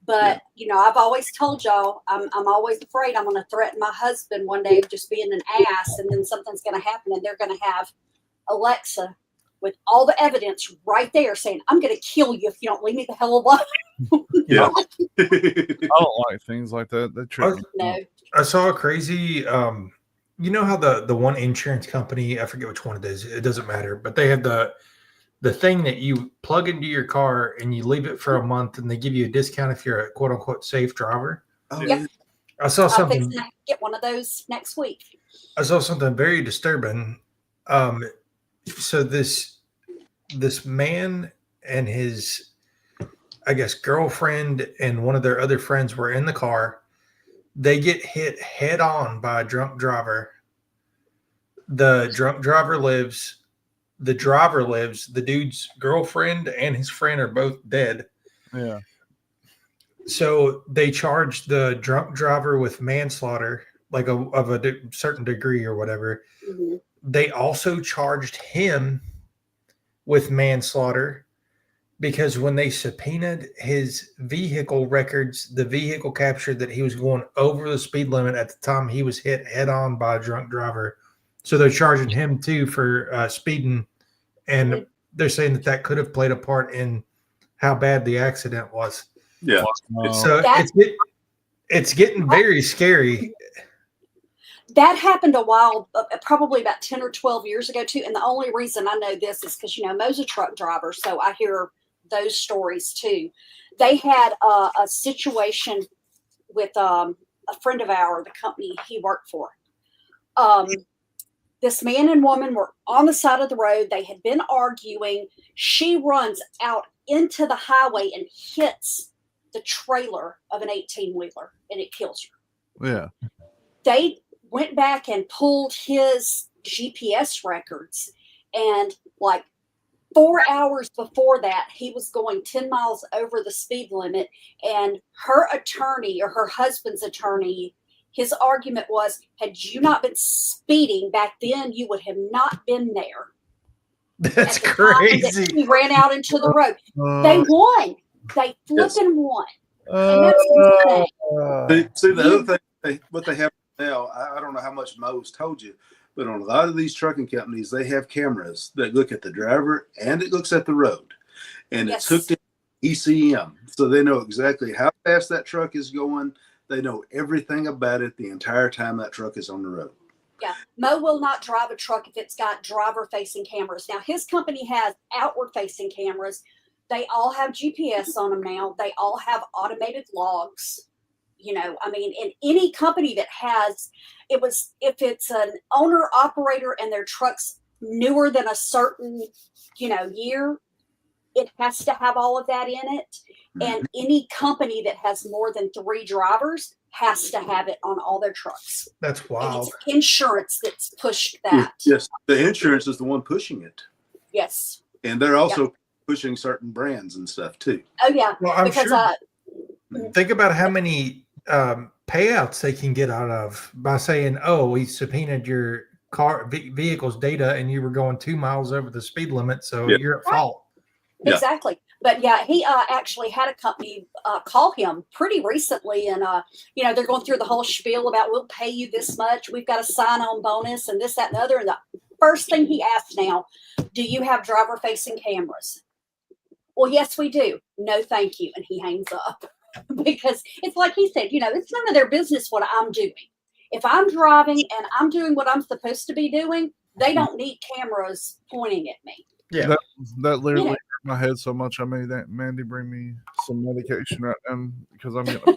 But, I've always told y'all, I'm always afraid I'm going to threaten my husband one day of just being an ass, and then something's going to happen and they're going to have Alexa with all the evidence right there saying, I'm going to kill you if you don't leave me the hell alone. Yeah. I don't like things like that. They trip me No. out. I saw a crazy. You know how the one insurance company, I forget which one it is. It doesn't matter, but they have the thing that you plug into your car and you leave it for a month, and they give you a discount if you're a quote unquote safe driver. Oh, Yep. I saw I'm something. fixing to get one of those next week. I saw something very disturbing. So this man and his, I guess, girlfriend and one of their other friends were in the car. They get hit head on by a drunk driver. The drunk driver lives. The driver lives. The dude's girlfriend and his friend are both dead. Yeah. So they charged the drunk driver with manslaughter, like of a certain degree or whatever. Mm-hmm. They also charged him with manslaughter because when they subpoenaed his vehicle records, the vehicle captured that he was going over the speed limit at the time he was hit head on by a drunk driver. So they're charging him too for speeding, and they're saying that could have played a part in how bad the accident was. Yeah. So it's getting very scary. That happened a while, probably about 10 or 12 years ago too. And the only reason I know this is because, Mo's a truck driver, so I hear those stories too. They had a situation with a friend of ours, the company he worked for. This man and woman were on the side of the road. They had been arguing. She runs out into the highway and hits the trailer of an 18-wheeler, and it kills her. Yeah. They went back and pulled his GPS records, and like 4 hours before that, he was going 10 miles over the speed limit, and her attorney, or her husband's attorney, his argument was, had you not been speeding back then, you would have not been there. That's crazy. He ran out into the road. They won. They flipping won. And that's insane. See, the other thing, what they have now, I don't know how much Mo's told you, but on a lot of these trucking companies, they have cameras that look at the driver and it looks at the road. And it's hooked in ECM. So they know exactly how fast that truck is going. They know everything about it the entire time that truck is on the road. Yeah. Mo will not drive a truck if it's got driver-facing cameras. Now, his company has outward-facing cameras. They all have GPS on them now. They all have automated logs. In any company that has, if it's an owner-operator and their truck's newer than a certain, year, it has to have all of that in it. And any company that has more than 3 drivers has to have it on all their trucks. That's wild. And it's insurance that's pushed that. Yes, the insurance is the one pushing it. Yes. And they're also pushing certain brands and stuff too. Oh, yeah. Well, I'm because, sure. Think about how many payouts they can get out of by saying, "Oh, we subpoenaed your vehicle's data, and you were going 2 miles over the speed limit, so you're at fault." Yeah. Exactly. But yeah, he actually had a company call him pretty recently, and they're going through the whole spiel about, we'll pay you this much, we've got a sign-on bonus, and this, that, and the other. And the first thing he asked now, do you have driver-facing cameras? Well, yes, we do. No, thank you. And he hangs up because it's like he said, it's none of their business what I'm doing. If I'm driving and I'm doing what I'm supposed to be doing, they don't need cameras pointing at me. Yeah. That literally hurt my head so much. I made Mandy bring me some medication right now because I'm getting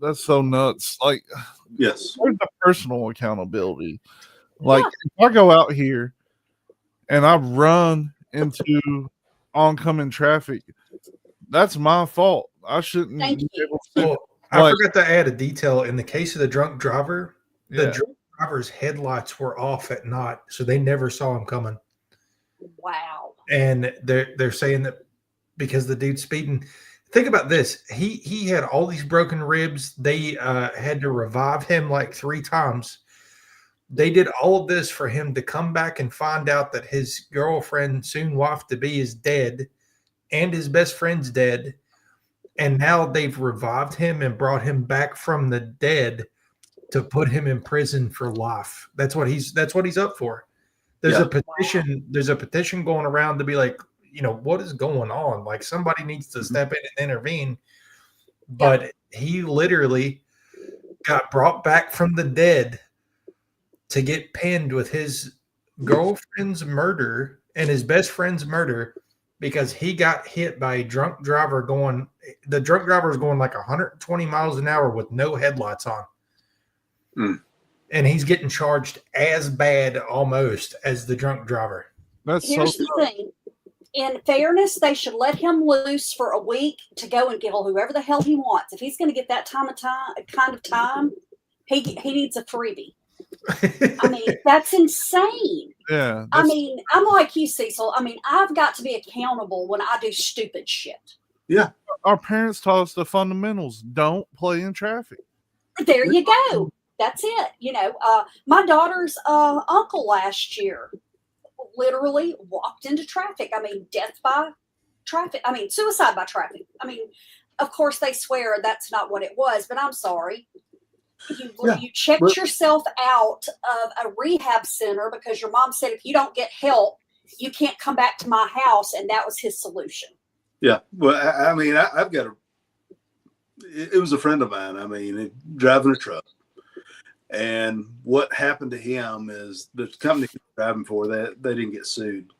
that's so nuts. Like, yes, where's the personal accountability? Like, if I go out here and I run into oncoming traffic, that's my fault. I shouldn't be able to. Well, I forgot to add a detail. In the case of the drunk driver, the drunk driver's headlights were off at night, so they never saw him coming. Wow. And they're saying that because the dude's speeding. Think about this. He had all these broken ribs. They had to revive him like 3 times. They did all of this for him to come back and find out that his girlfriend, soon wife to be, is dead and his best friend's dead. And now they've revived him and brought him back from the dead to put him in prison for life. That's what he's up for. There's Yeah. a petition. There's a petition going around to be like, what is going on? Like somebody needs to step in and intervene. But he literally got brought back from the dead to get pinned with his girlfriend's murder and his best friend's murder because he got hit by a drunk driver the drunk driver was going like 120 miles an hour with no headlights on. And he's getting charged as bad almost as the drunk driver. Here's the thing. In fairness, they should let him loose for a week to go and kill whoever the hell he wants. If he's going to get that kind of time, he needs a freebie. I mean, that's insane. Yeah. I mean, I'm like you, Cecil. I mean, I've got to be accountable when I do stupid shit. Yeah. Our parents taught us the fundamentals. Don't play in traffic. There you go. That's it. My daughter's uncle last year literally walked into traffic. I mean, death by traffic. I mean, suicide by traffic. I mean, of course they swear that's not what it was, but I'm sorry. You checked yourself out of a rehab center because your mom said if you don't get help, you can't come back to my house, and that was his solution. Yeah. Well, I mean, I've got it was a friend of mine. I mean, driving a truck. And what happened to him is the company he was driving for, they didn't get sued.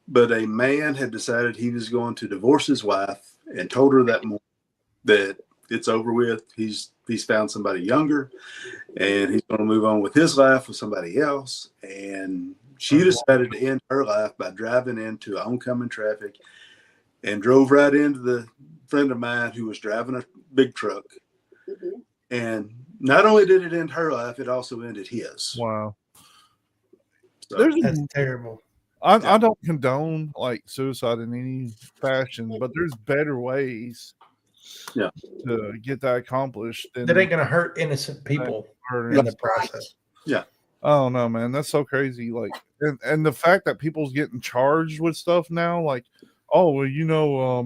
But a man had decided he was going to divorce his wife and told her that morning that it's over with. He's found somebody younger and he's going to move on with his life with somebody else. And she decided to end her life by driving into oncoming traffic and drove right into the friend of mine who was driving a big truck. Mm-hmm. And not only did it end her life, it also ended his. Wow. So, that's terrible. I don't condone like suicide in any fashion, but there's better ways to get that accomplished. That ain't going to hurt innocent people in the process. Yeah. Oh no, man, that's so crazy. Like, and the fact that people's getting charged with stuff now, like, oh well,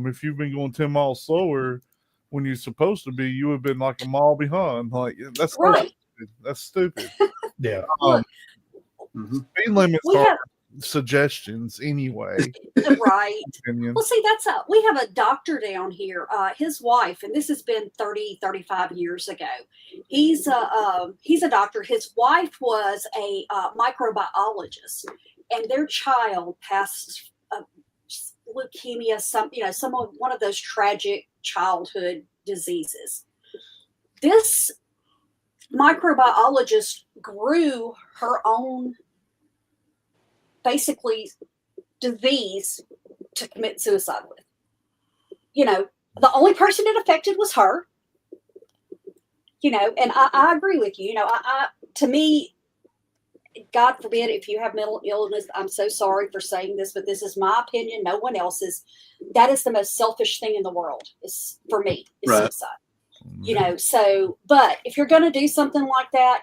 if you've been going 10 miles slower when you're supposed to be, you would have been like a mile behind. Like, that's right. That's stupid. Yeah. Speed limits are suggestions anyway. Right. Well, see, we have a doctor down here, his wife, and this has been 35 years ago. He's a doctor. His wife was a microbiologist, and their child passed leukemia, one of those tragic childhood diseases. This microbiologist grew her own basically disease to commit suicide with. The only person it affected was her. And I agree with you. To me, God forbid if you have mental illness, I'm so sorry for saying this, but this is my opinion, no one else's. That is the most selfish thing in the world, is for me, is suicide. So, but if you're going to do something like that,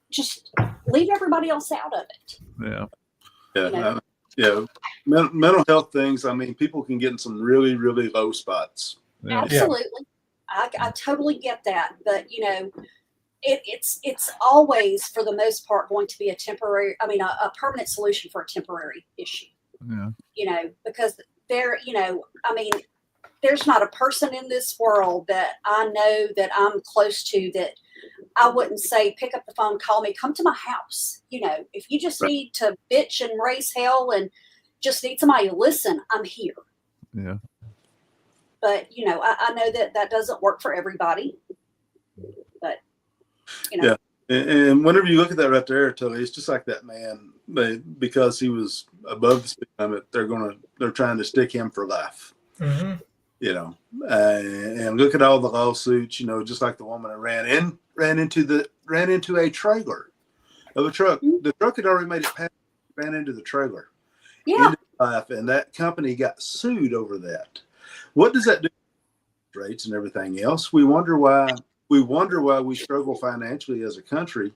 just leave everybody else out of it. Yeah. Mental health things. I mean, people can get in some really, really low spots. Yeah. Absolutely. I totally get that. But, it's always, for the most part, going to be a permanent solution for a temporary issue. Yeah. Because there's not a person in this world that I know that I'm close to that I wouldn't say, pick up the phone, call me, come to my house. If you just need to bitch and raise hell and just need somebody to listen, I'm here. Yeah. But, I know that doesn't work for everybody. But, Yeah. And whenever you look at that right there, Tully, it's just like that man. Because he was above the speed limit, they're trying to stick him for life. Mm-hmm. And look at all the lawsuits. Just like the woman that ran into a trailer of a truck. Mm-hmm. The truck had already made it past, ran into the trailer. Yeah. And that company got sued over that. What does that do to rates and everything else? We wonder why we struggle financially as a country.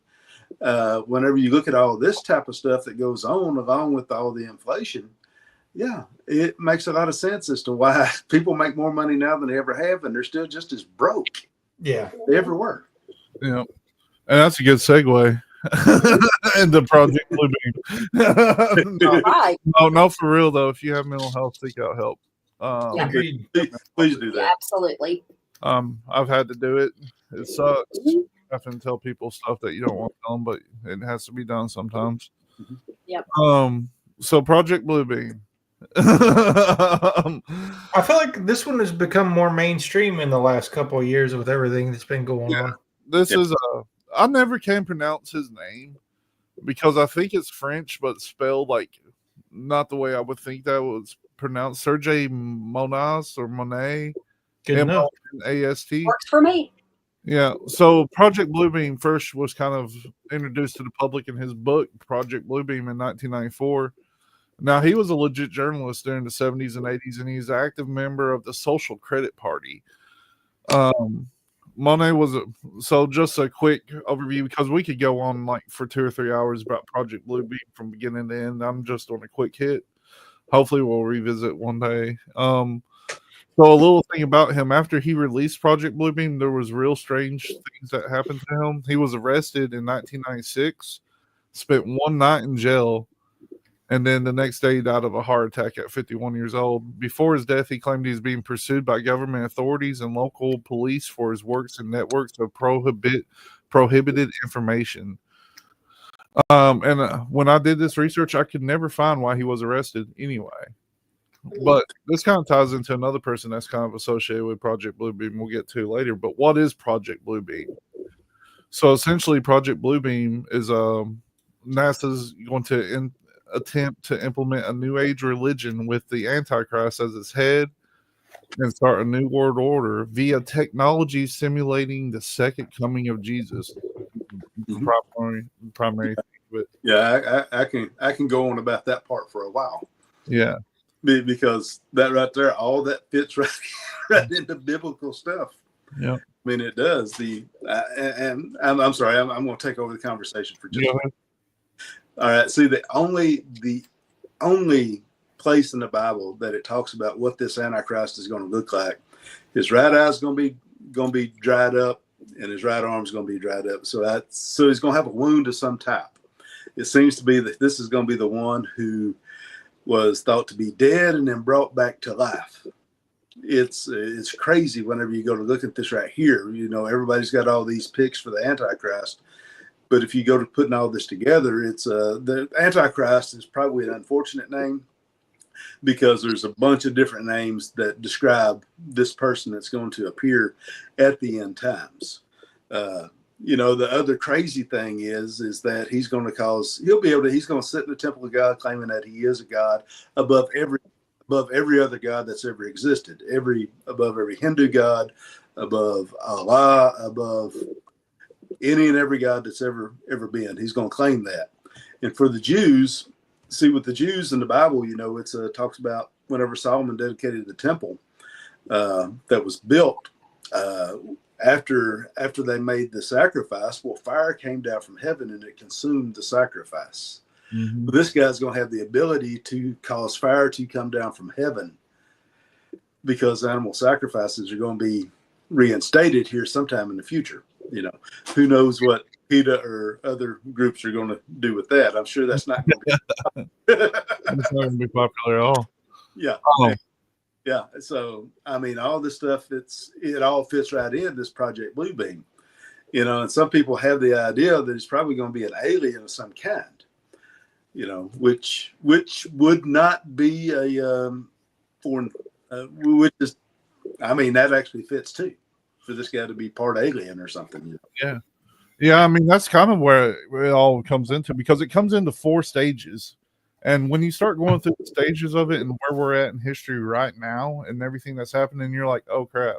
Whenever you look at all this type of stuff that goes on, along with all the inflation, it makes a lot of sense as to why people make more money now than they ever have, and they're still just as broke. Yeah, they ever were. Yeah, and that's a good segue. and the Project Bluebeam. No, Right. no, for real though. If you have mental health, seek out help. Yeah. Agreed. Please do Yeah, that. absolutely. I've had to do it. It sucks. Mhm. Having to tell people stuff that you don't want to tell them, but it has to be done sometimes. Yep. So Project Bluebeam. I feel like this one has become more mainstream in the last couple of years with everything that's been going on. This is I never can pronounce his name because I think it's French, but spelled like not the way I would think that was pronounced. Sergei Monas or Monet. Good enough. M-O-N-A-S-T. Works for me. Yeah. So Project Bluebeam first was kind of introduced to the public in his book, Project Bluebeam, in 1994. Now, he was a legit journalist during the 70s and 80s, and he's an active member of the Social Credit Party. Monet was so just a quick overview because we could go on like for 2 or 3 hours about Project Bluebeam from beginning to end. I'm just on a quick hit. Hopefully, we'll revisit one day. So a little thing about him, after he released Project Bluebeam, there was real strange things that happened to him. He was arrested in 1996, spent one night in jail, and then the next day he died of a heart attack at 51 years old. Before his death, he claimed he was being pursued by government authorities and local police for his works and networks of prohibited information. When I did this research, I could never find why he was arrested anyway. But this kind of ties into another person that's kind of associated with Project Bluebeam we'll get to later. But what is Project Bluebeam? So essentially, Project Bluebeam is NASA's going to attempt to implement a new age religion with the Antichrist as its head and start a new world order via technology simulating the second coming of Jesus. Primary thing. But Yeah, I can go on about that part for a while. Yeah. Because that right there, all that fits right into biblical stuff. Yeah, I mean it does. And I'm sorry, I'm going to take over the conversation for just a minute. All right. See, the only place in the Bible that it talks about what this Antichrist is going to look like, his right eye is going to be dried up, and his right arm is going to be dried up. So he's going to have a wound of some type. It seems to be that this is going to be the one who was thought to be dead and then brought back to life. It's crazy whenever you go to look at this right here. You know, everybody's got all these picks for the Antichrist, but if you go to putting all this together, it's the Antichrist is probably an unfortunate name because there's a bunch of different names that describe this person that's going to appear at the end times. You know, the other crazy thing is that he's going to sit in the temple of God claiming that he is a God above every other God that's ever existed, above every Hindu God, above Allah, above any and every God that's ever been. He's going to claim that. And for the Jews, see, with the Jews in the Bible, you know, it's talks about whenever Solomon dedicated the temple that was built, after they made the sacrifice, well, fire came down from heaven and it consumed the sacrifice. Mm-hmm. This guy's going to have the ability to cause fire to come down from heaven because animal sacrifices are going to be reinstated here sometime in the future. You know, who knows what PETA or other groups are going to do with that. I'm sure that's not going to it's not going to be popular at all. Yeah. Yeah. So, I mean, all this stuff, it all fits right in this Project Bluebeam, you know, and some people have the idea that it's probably going to be an alien of some kind, you know, which would not be a foreign, which is, I mean, that actually fits too, for this guy to be part alien or something. You know? Yeah. Yeah. I mean, that's kind of where it all comes into, because it comes into 4 stages. And when you start going through the stages of it and where we're at in history right now and everything that's happening, you're like, oh crap.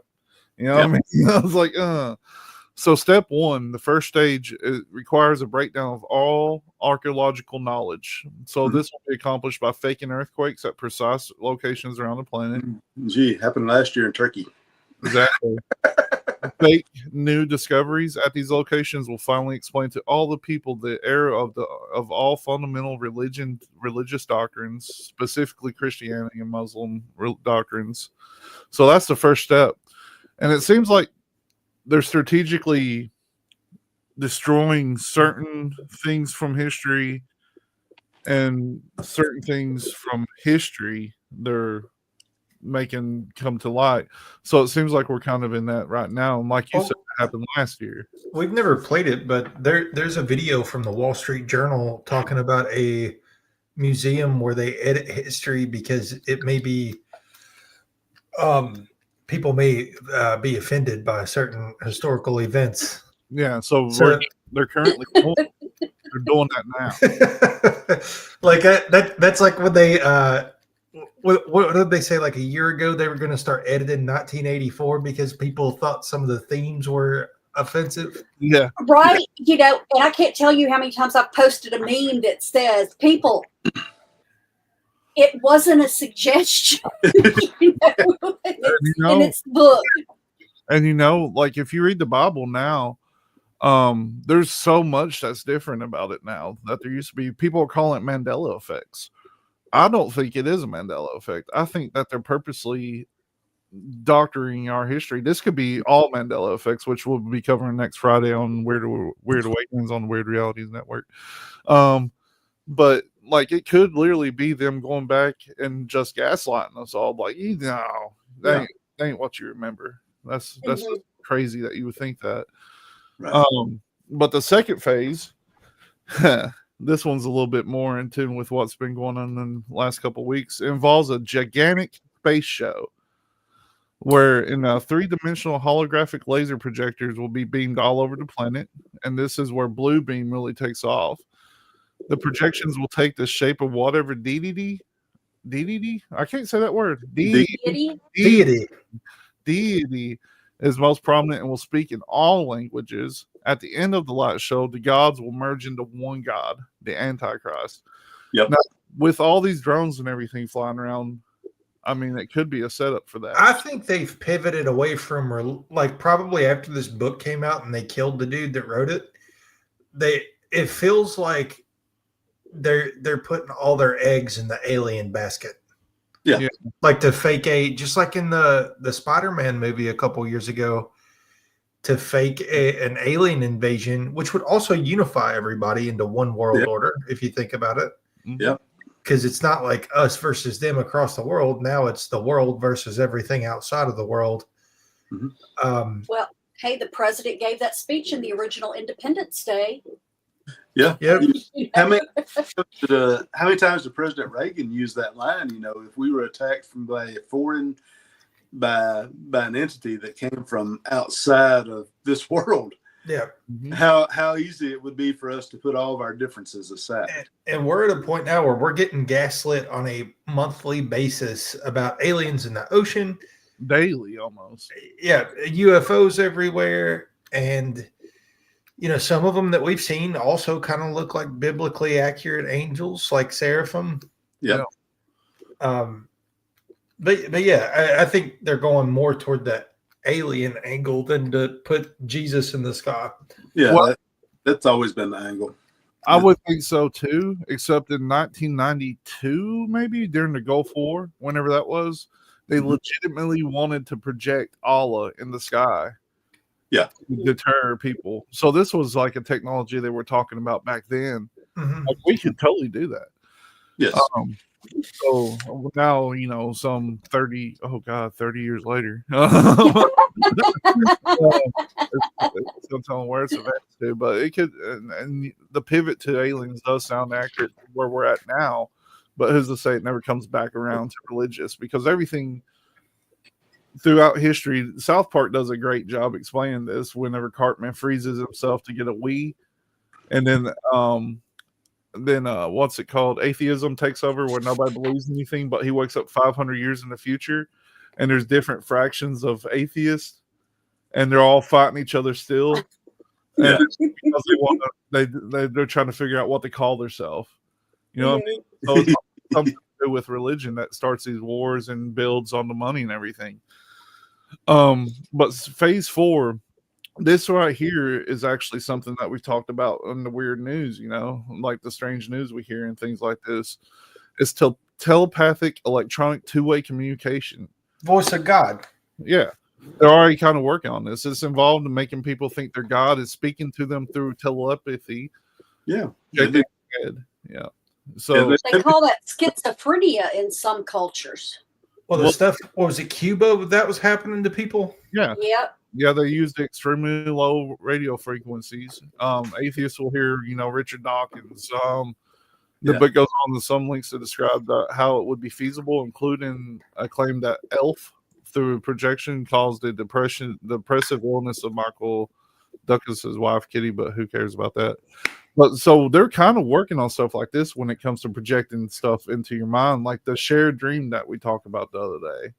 You know what I mean? I was like, So step 1, the first stage, it requires a breakdown of all archaeological knowledge. So this will be accomplished by faking earthquakes at precise locations around the planet. Gee, happened last year in Turkey. Exactly. Fake new discoveries at these locations will finally explain to all the people the error of all fundamental religious doctrines, specifically Christianity and Muslim doctrines. So that's the first step. And it seems like they're strategically destroying certain things from history, and certain things from history they're making come to light. So it seems like we're kind of in that right now. And like you said, it happened last year. We've never played it, but there's a video from the Wall Street Journal talking about a museum where they edit history because it may be people may be offended by certain historical events. Yeah, so So they're currently they're doing that now. like that's like when they what did they say, like a year ago they were going to start editing 1984 because people thought some of the themes were offensive. Yeah. Right. You know, and I can't tell you how many times I've posted a meme that says, people, it wasn't a suggestion. You know, and it's book. And you know, like if you read the Bible now, there's so much that's different about it now that there used to be. People are calling it Mandela effects. I don't think it is a Mandela effect. I think that they're purposely doctoring our history. This could be all Mandela effects, which we'll be covering next Friday on Weird Awakenings on the Weird Realities Network. But like it could literally be them going back and just gaslighting us all. Like, that ain't what you remember. That's just crazy that you would think that. Right. But the second phase, this one's a little bit more in tune with what's been going on in the last couple of weeks. It involves a gigantic space show where in a three-dimensional holographic laser projectors will be beamed all over the planet, and this is where Blue Beam really takes off. The projections will take the shape of whatever deity. I can't say that word. Deity is most prominent and will speak in all languages. At the end of the light show, the gods will merge into one god, the Antichrist. Yep. Now, with all these drones and everything flying around, I mean, it could be a setup for that. I think they've pivoted away from, like, probably after this book came out and they killed the dude that wrote it. It feels like they're putting all their eggs in the alien basket. Yeah. Like to fake just like in the Spider-Man movie a couple years ago, to fake an alien invasion, which would also unify everybody into one world order, if you think about it. Yeah. Because it's not like us versus them across the world. Now it's the world versus everything outside of the world. Mm-hmm. Well, hey, the president gave that speech in the original Independence Day. Yeah. Yep. How many times did President Reagan use that line? You know, if we were attacked by a foreign, by an entity that came from outside of this world, how easy it would be for us to put all of our differences aside. And we're at a point now where we're getting gaslit on a monthly basis about aliens in the ocean, daily almost. Yeah, UFOs everywhere, and you know, some of them that we've seen also kind of look like biblically accurate angels, like seraphim. Yeah. But yeah, I think they're going more toward that alien angle than to put Jesus in the sky. Yeah, that's always been the angle. I would think so too, except in 1992, maybe during the Gulf War, whenever that was, they legitimately wanted to project Allah in the sky. Yeah. To deter people. So this was like a technology they were talking about back then. Like we could totally do that. Yes. So now, you know, some 30 years later. Still telling where it's advanced to, but it could, and the pivot to aliens does sound accurate where we're at now. But who's to say it never comes back around to religious? Because everything throughout history, South Park does a great job explaining this. Whenever Cartman freezes himself to get a Wii, and then what's it called? Atheism takes over, where nobody believes anything, but he wakes up 500 years in the future, and there's different fractions of atheists, and they're all fighting each other still. Yeah. And because they're trying to figure out what to call themselves. You know what I mean? So it's something to do with religion that starts these wars and builds on the money and everything. But phase 4, this right here is actually something that we've talked about in the weird news, you know, like the strange news we hear and things like this. It's telepathic electronic two-way communication. Voice of God. Yeah. they're already kind of working on this. It's involved in making people think their God is speaking to them through telepathy. Yeah. Shaking their head. Yeah. So They call that schizophrenia in some cultures. Well, the stuff, what was it, Cuba, that was happening to people? yeah. Yep. Yeah, they used extremely low radio frequencies. Atheists will hear, Richard Dawkins. The book goes on to some links to describe how it would be feasible, including a claim that ELF, through projection, caused the depressive illness of Michael Douglas's wife, Kitty, but who cares about that? But so they're kind of working on stuff like this when it comes to projecting stuff into your mind, like the shared dream that we talked about the other day.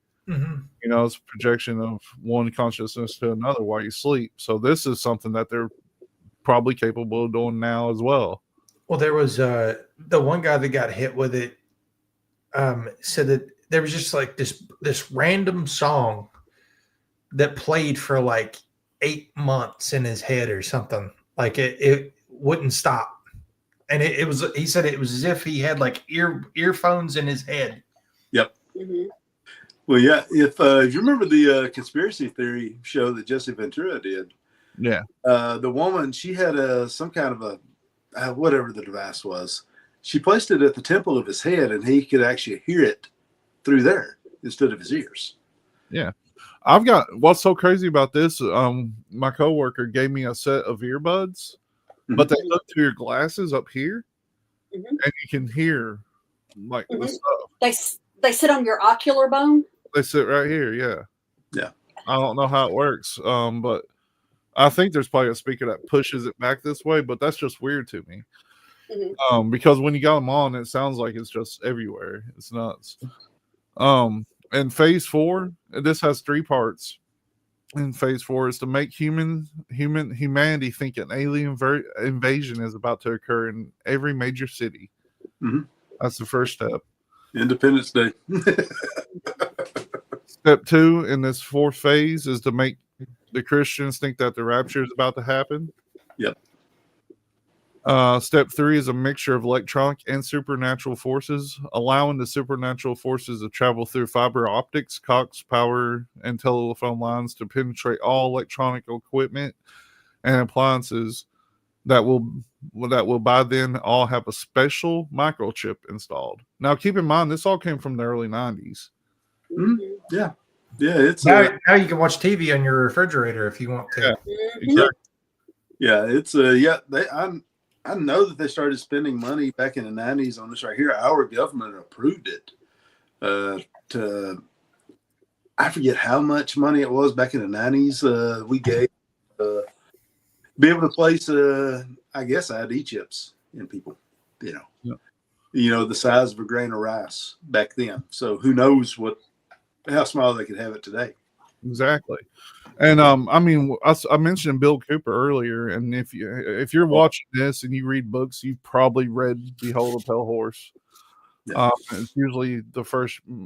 It's a projection of one consciousness to another while you sleep. So this is something that they're probably capable of doing now as well. Well, there was the one guy that got hit with it said that there was just like this random song that played for like 8 months in his head or something. Like it wouldn't stop. And he said it was as if he had like earphones in his head. Yep. Well, yeah. If you remember the conspiracy theory show that Jesse Ventura did, the woman, she had some kind of a whatever the device was. She placed it at the temple of his head, and he could actually hear it through there instead of his ears. Yeah. What's so crazy about this? My coworker gave me a set of earbuds, but they hook to your glasses up here, and you can hear like the stuff. They sit on your ocular bone. They sit right here. Yeah. I don't know how it works, but I think there's probably a speaker that pushes it back this way, but that's just weird to me. Because when you got them on, it sounds like it's just everywhere. It's nuts. And phase 4, this has 3 parts. In phase 4 is to make humanity think an alien invasion is about to occur in every major city. That's the first step. Independence Day. Step 2 in this 4th phase is to make the Christians think that the rapture is about to happen. Yep. Step 3 is a mixture of electronic and supernatural forces, allowing the supernatural forces to travel through fiber optics, coax, power, and telephone lines to penetrate all electronic equipment and appliances that will by then all have a special microchip installed. Now, keep in mind, this all came from the early 90s. Yeah. It's now you can watch TV on your refrigerator if you want to. Yeah, it's I know that they started spending money back in the 90s on this right here. Our government approved it. I forget how much money it was back in the 90s. We gave be able to place I guess ID chips in people, the size of a grain of rice back then. So who knows how small they could have it today. Exactly. And I mentioned Bill Cooper earlier, and if you're watching this and you read books, you've probably read Behold a Pale Horse. It's usually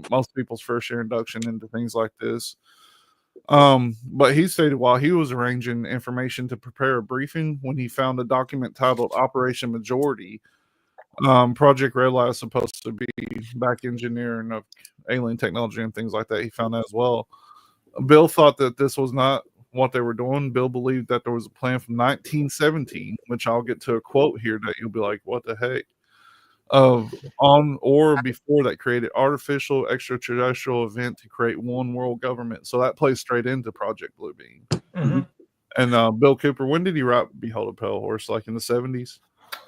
most people's first introduction into things like this. But he stated while he was arranging information to prepare a briefing, when he found a document titled Operation Majority, Project Red Light is supposed to be back engineering of alien technology and things like that. He found that as well. Bill thought that this was not what they were doing. Bill believed that there was a plan from 1917, which I'll get to a quote here that you'll be like, what the heck? On or before that created artificial extraterrestrial event to create one world government. So that plays straight into Project Bluebeam. And Bill Cooper, when did he write Behold a Pale Horse? Like in the 70s?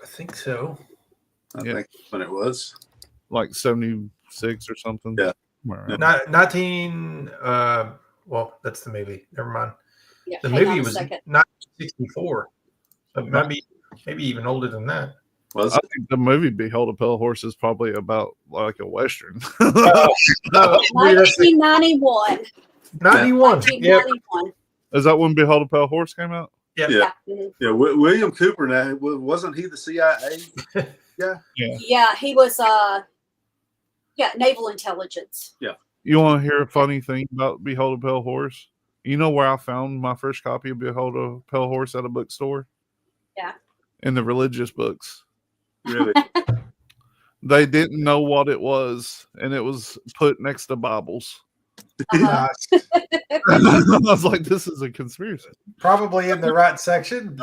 I think so. I think when it was like 76 or something. Yeah. 19 well, that's the movie. Never mind. Yeah, the movie was 1964. But maybe even older than that. I think the movie Behold a Pale Horse is probably about like a Western. 1991. 91. Yep. Is that when Behold a Pale Horse came out? Yeah. William Cooper, now, wasn't he the CIA? Yeah, he was naval intelligence. Yeah. You want to hear a funny thing about Behold a Pale Horse? You know where I found my first copy of Behold a Pale Horse at a bookstore? Yeah. In the religious books. Really? They didn't know what it was, and it was put next to Bibles. Uh-huh. Nice. I was like, this is a conspiracy. Probably in the right section.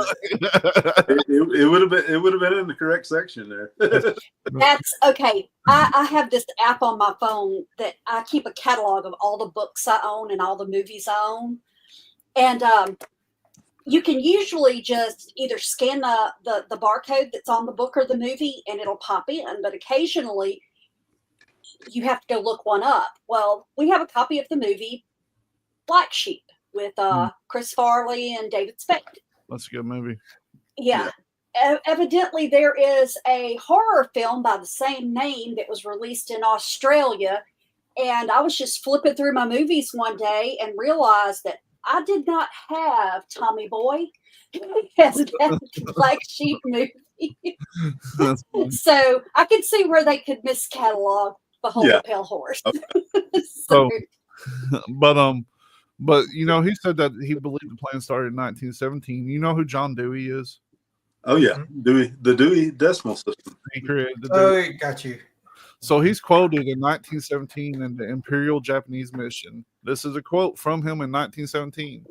It would have been in the correct section there. That's okay. I have this app on my phone that I keep a catalog of all the books I own and all the movies I own. And you can usually just either scan the barcode that's on the book or the movie and it'll pop in. But occasionally you have to go look one up. Well, we have a copy of the movie Black Sheep with Chris Farley and David Spade. That's a good movie. Yeah. Evidently, there is a horror film by the same name that was released in Australia. And I was just flipping through my movies one day and realized that I did not have Tommy Boy as that Black Sheep movie. So I could see where they could miscatalog Behold the Pale Horse. So, but you know, he said that he believed the plan started in 1917. You know who John Dewey is? Oh yeah, the Dewey Decimal System. He created the Oh, got you. So he's quoted in 1917 in the Imperial Japanese Mission. This is a quote from him in 1917.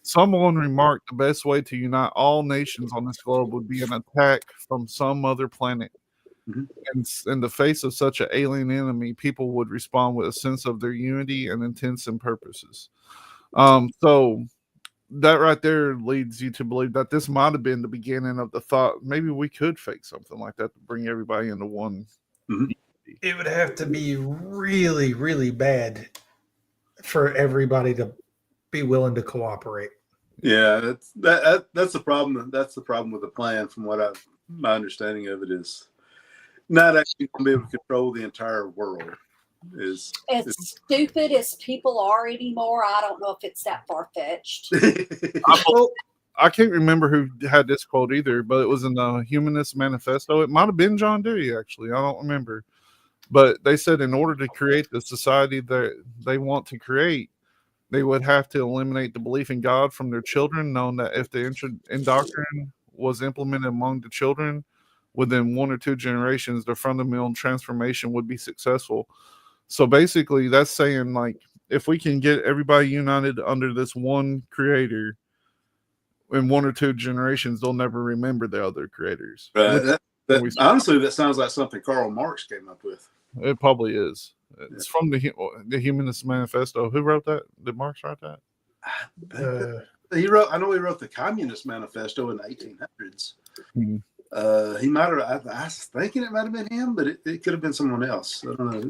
Someone remarked the best way to unite all nations on this globe would be an attack from some other planet. And in the face of such an alien enemy, people would respond with a sense of their unity and intents and purposes. So that right there leads you to believe that this might have been the beginning of the thought. Maybe we could fake something like that to bring everybody into one. It would have to be really, really bad for everybody to be willing to cooperate. Yeah, that's the problem. That's the problem with the plan. From what my understanding of it is, not actually going to be able to control the entire world. As stupid as people are anymore, I don't know if it's that far fetched. I can't remember who had this quote either, but it was in the Humanist Manifesto. It might have been John Dewey, actually. I don't remember. But they said in order to create the society that they want to create, they would have to eliminate the belief in God from their children, knowing that if the indoctrination was implemented among the children, within 1 or 2 generations, the fundamental transformation would be successful. So basically, that's saying, like, if we can get everybody united under this one creator, in 1 or 2 generations, they'll never remember the other creators. Honestly, that sounds like something Karl Marx came up with. It probably is. It's from the Humanist Manifesto. Who wrote that? Did Marx write that? He wrote. I know he wrote the Communist Manifesto in the 1800s. He might have. I was thinking it might have been him, but it could have been someone else. I don't know.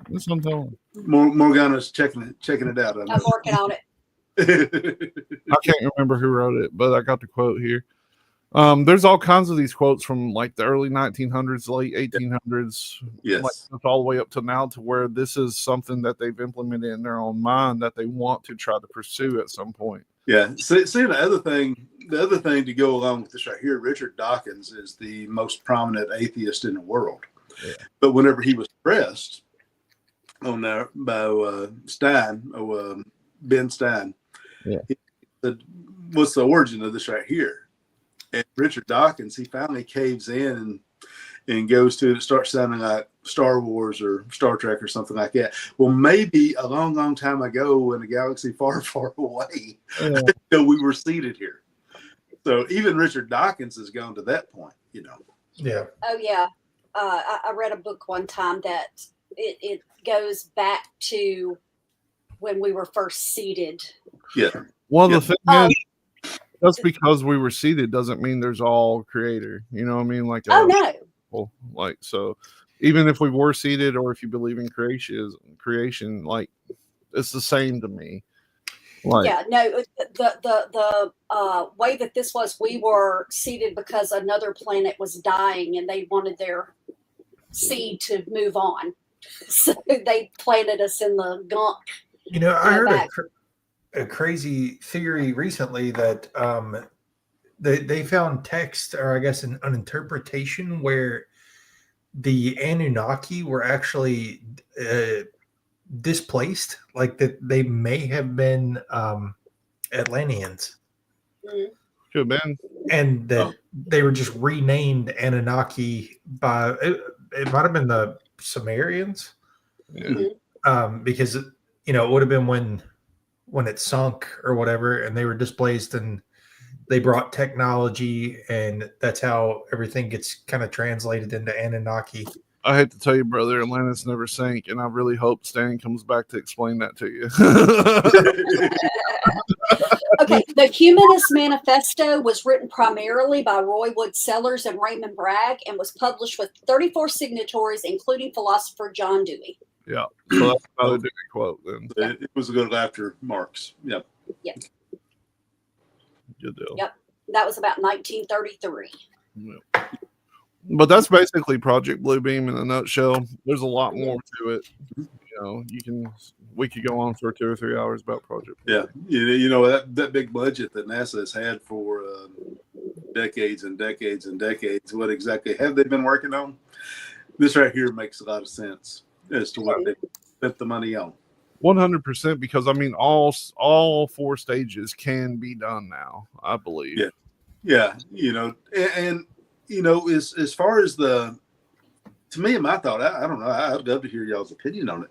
That's what I'm telling. Morgana's checking it out. I'm working on it. I can't remember who wrote it, but I got the quote here. There's all kinds of these quotes from like the early 1900s, late 1800s, yes, like all the way up to now, to where this is something that they've implemented in their own mind that they want to try to pursue at some point. Yeah. See, the other thing to go along with this right here, Richard Dawkins is the most prominent atheist in the world. Yeah. But whenever he was pressed on there by Ben Stein, he said, what's the origin of this right here? And Richard Dawkins, he finally caves in and goes to it. It starts sounding like Star Wars or Star Trek or something like that. Well, maybe a long, long time ago in a galaxy far, far away, we were seated here. So even Richard Dawkins has gone to that point, you know. Yeah. Oh, yeah. I read a book one time that it goes back to when we were first seated. Yeah. Well, the thing is, just because we were seated doesn't mean there's all creator. You know what I mean? Like, no. Like, so even if we were seated, or if you believe in creation, like, it's the same to me. Like, yeah, no, the way that this was, we were seated because another planet was dying and they wanted their seed to move on. So they planted us in the gunk. You know, I heard a crazy theory recently that they found text, or I guess an interpretation, where the Anunnaki were actually displaced, like that they may have been Atlanteans. Could have been. And that they were just renamed Anunnaki by, it might have been the Sumerians. Yeah. Because you know, it would have been when it sunk or whatever, and they were displaced, and they brought technology, and that's how everything gets kind of translated into Anunnaki. I hate to tell you, brother, Atlantis never sank, and I really hope Stan comes back to explain that to you. Okay, the Humanist Manifesto was written primarily by Roy Wood Sellers and Raymond Bragg and was published with 34 signatories, including philosopher John Dewey. Yeah, so that's another Dewey quote then. It was a good after Marx. Yep. Yep. Good deal. Yep. That was about 1933. Yep. But that's basically Project Bluebeam in a nutshell. There's a lot more to it. You know, we could go on for 2 or 3 hours about Project Bluebeam. Yeah, you know that big budget that NASA has had for decades and decades and decades. What exactly have they been working on? This right here makes a lot of sense as to what they spent the money on. 100%, because I mean, all 4 stages can be done now, I believe. Yeah. You know, and you know, as far as to me, my thought, I don't know. I'd love to hear y'all's opinion on it.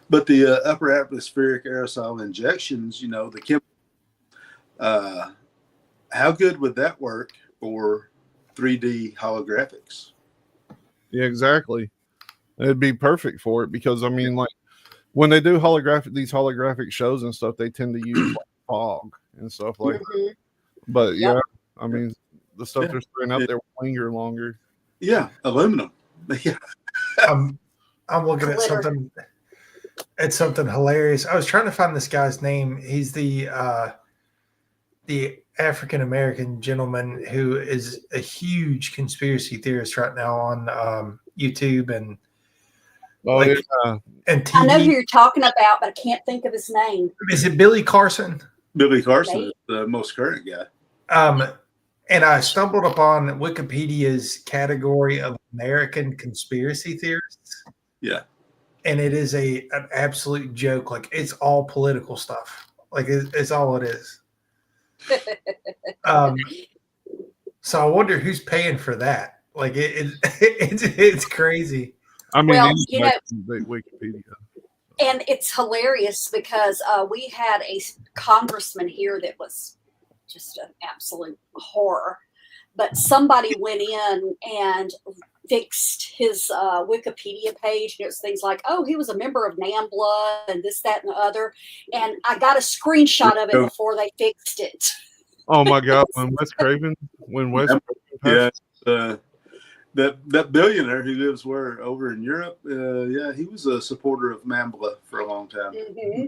But the upper atmospheric aerosol injections, you know, how good would that work for 3D holographics? Yeah, exactly. It'd be perfect for it because I mean, like when they do these holographic shows and stuff, they tend to use like fog and stuff like that. But yeah, I mean, the stuff they're spraying up there will linger longer. Yeah, aluminum. Yeah. I'm looking at something. It's something hilarious. I was trying to find this guy's name. He's the African American gentleman who is a huge conspiracy theorist right now on YouTube and and TV. I know who you're talking about, but I can't think of his name. Is it Billy Carson? Billy Carson is the most current guy. And I stumbled upon Wikipedia's category of American conspiracy theorists. Yeah. And it is an absolute joke. Like, it's all political stuff. Like, it's all it is. So I wonder who's paying for that. Like, it's crazy. I mean, well, you know, Wikipedia. And it's hilarious because we had a congressman here that was just an absolute horror. But somebody went in and fixed his Wikipedia page. And it was things like, oh, he was a member of NAMBLA and this, that, and the other. And I got a screenshot of it before they fixed it. Oh, my God. When Wes Craven passed. Yeah. That billionaire who lives over in Europe, he was a supporter of NAMBLA for a long time. Mm-hmm.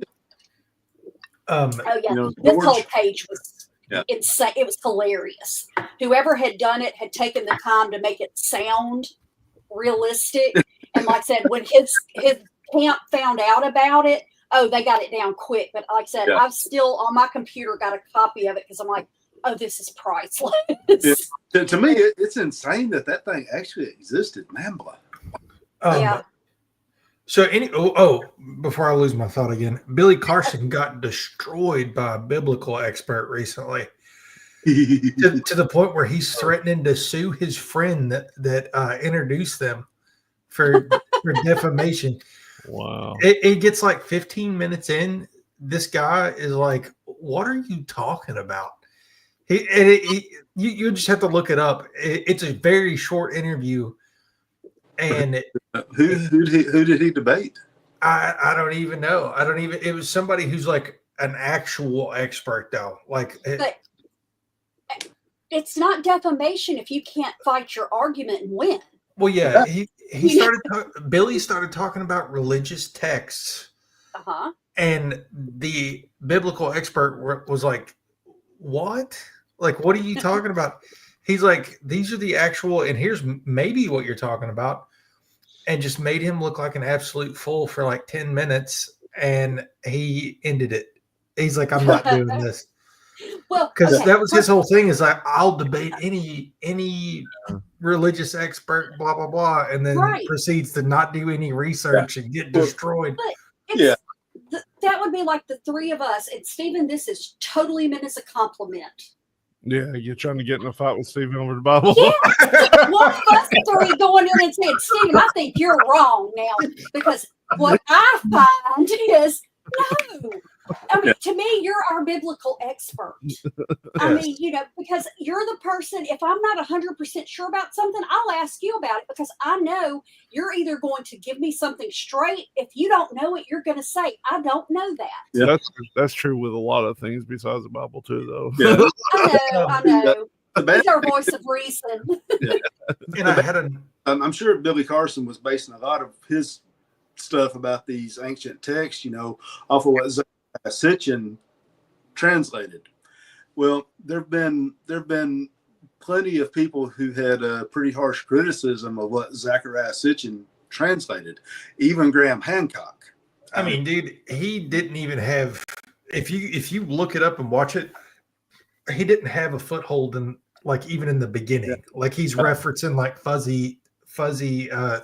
You know, this whole page was insane. It was hilarious. Whoever had done it had taken the time to make it sound realistic. And like I said, when his camp found out about it, they got it down quick. But like I said, I've still on my computer got a copy of it because I'm like, oh, this is priceless. To me, it's insane that thing actually existed, NAMBLA. Yeah. So before I lose my thought again, Billy Carson got destroyed by a biblical expert recently to the point where he's threatening to sue his friend that introduced them for defamation. Wow. It gets like 15 minutes in. This guy is like, what are you talking about? You just have to look it up. It's a very short interview. And who did he debate? I don't even know. It was somebody who's like an actual expert though. But it's not defamation if you can't fight your argument and win. Well, yeah, Billy started talking about religious texts. Uh-huh. And the biblical expert was like, what? Like, what are you talking about? He's like, these are the actual, and here's maybe what you're talking about. And just made him look like an absolute fool for like 10 minutes. And he ended it. He's like, I'm not doing this. Well, because that was his whole thing is like, I'll debate any religious expert, blah, blah, blah. And then proceeds to not do any research and get destroyed. But that would be like the three of us. And Stephen, this is totally meant as a compliment. Yeah, you're trying to get in a fight with Stephen over the Bible. Yeah, one of us three going in and saying, Stephen, I think you're wrong now. Because what I find is No. I mean, to me, you're our biblical expert. I mean, because you're the person, if I'm not 100% sure about something, I'll ask you about it because I know you're either going to give me something straight. If you don't know it, you're going to say, I don't know that. Yeah. That's true with a lot of things besides the Bible too, though. Yeah. I know. The bad He's our voice of reason. Yeah. And I'm sure Billy Carson was basing a lot of his stuff about these ancient texts, off of what Zechariah Sitchin translated. Well, there've been plenty of people who had a pretty harsh criticism of what Zechariah Sitchin translated, even Graham Hancock. I mean, dude, he didn't even have. If you look it up and watch it, he didn't have a foothold in even in the beginning. Yeah. Like he's referencing like fuzzy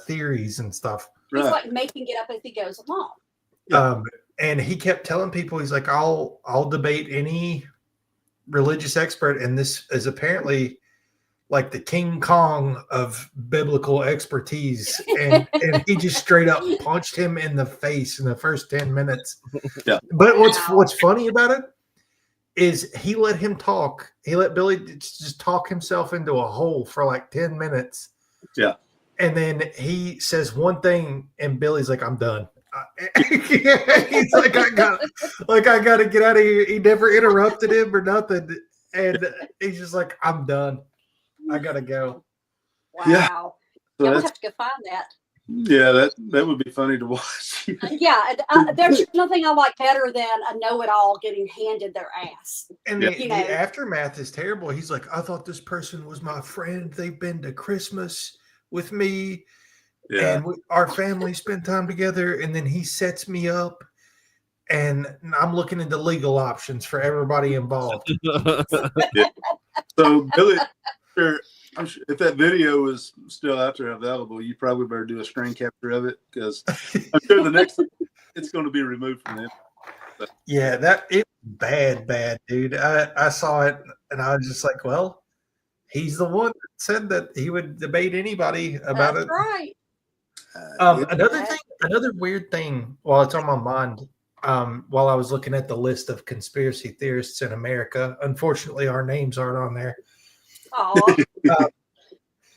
theories and stuff. He's like making it up as he goes along. Yeah. And he kept telling people, he's like, I'll debate any religious expert, and this is apparently like the King Kong of biblical expertise. And he just straight up punched him in the face in the first 10 minutes. Yeah. But what's funny about it is he let him talk. He let Billy just talk himself into a hole for like 10 minutes. Yeah. And then he says one thing, and Billy's like, I'm done. He's like, I got to get out of here. He never interrupted him or nothing. And he's just like, I'm done. I got to go. Wow. Yeah. So we'll have to go find that. Yeah, that would be funny to watch. Yeah, there's nothing I like better than a know-it-all getting handed their ass. And the aftermath is terrible. He's like, I thought this person was my friend. They've been to Christmas with me. Yeah. And our family spent time together. And then he sets me up. And I'm looking into legal options for everybody involved. Yeah. So, Billy, I'm sure if that video is still out there available, you probably better do a screen capture of it because I'm sure the next it's going to be removed from them. But. Yeah, it was bad, dude. I saw it and I was just like, well, he's the one that said that he would debate anybody about it. That's right. Another weird thing while it's on my mind, while I was looking at the list of conspiracy theorists in America, unfortunately, our names aren't on there. Oh,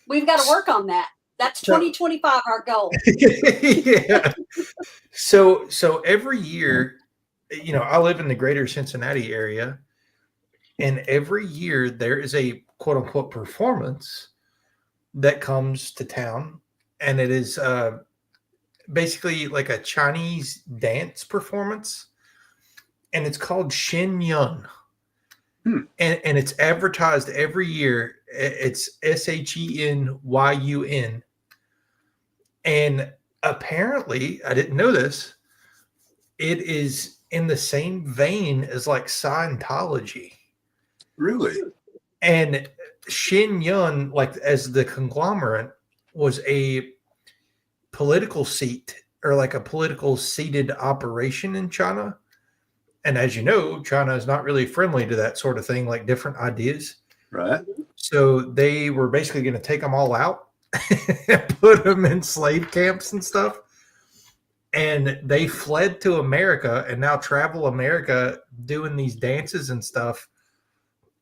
we've got to work on that. That's 2025, our goal. Yeah. So every year, I live in the greater Cincinnati area, and every year there is a quote unquote performance that comes to town, and it is basically like a Chinese dance performance, and it's called Xin Yun. And it's advertised every year. It's SHENYUN. And apparently, I didn't know this, it is in the same vein as like Scientology. Really? And Xin Yun, like as the conglomerate, was a political seat or like a political seated operation in China. And as you know, China is not really friendly to that sort of thing, like different ideas. Right. So they were basically going to take them all out and put them in slave camps and stuff. And they fled to America and now travel America doing these dances and stuff.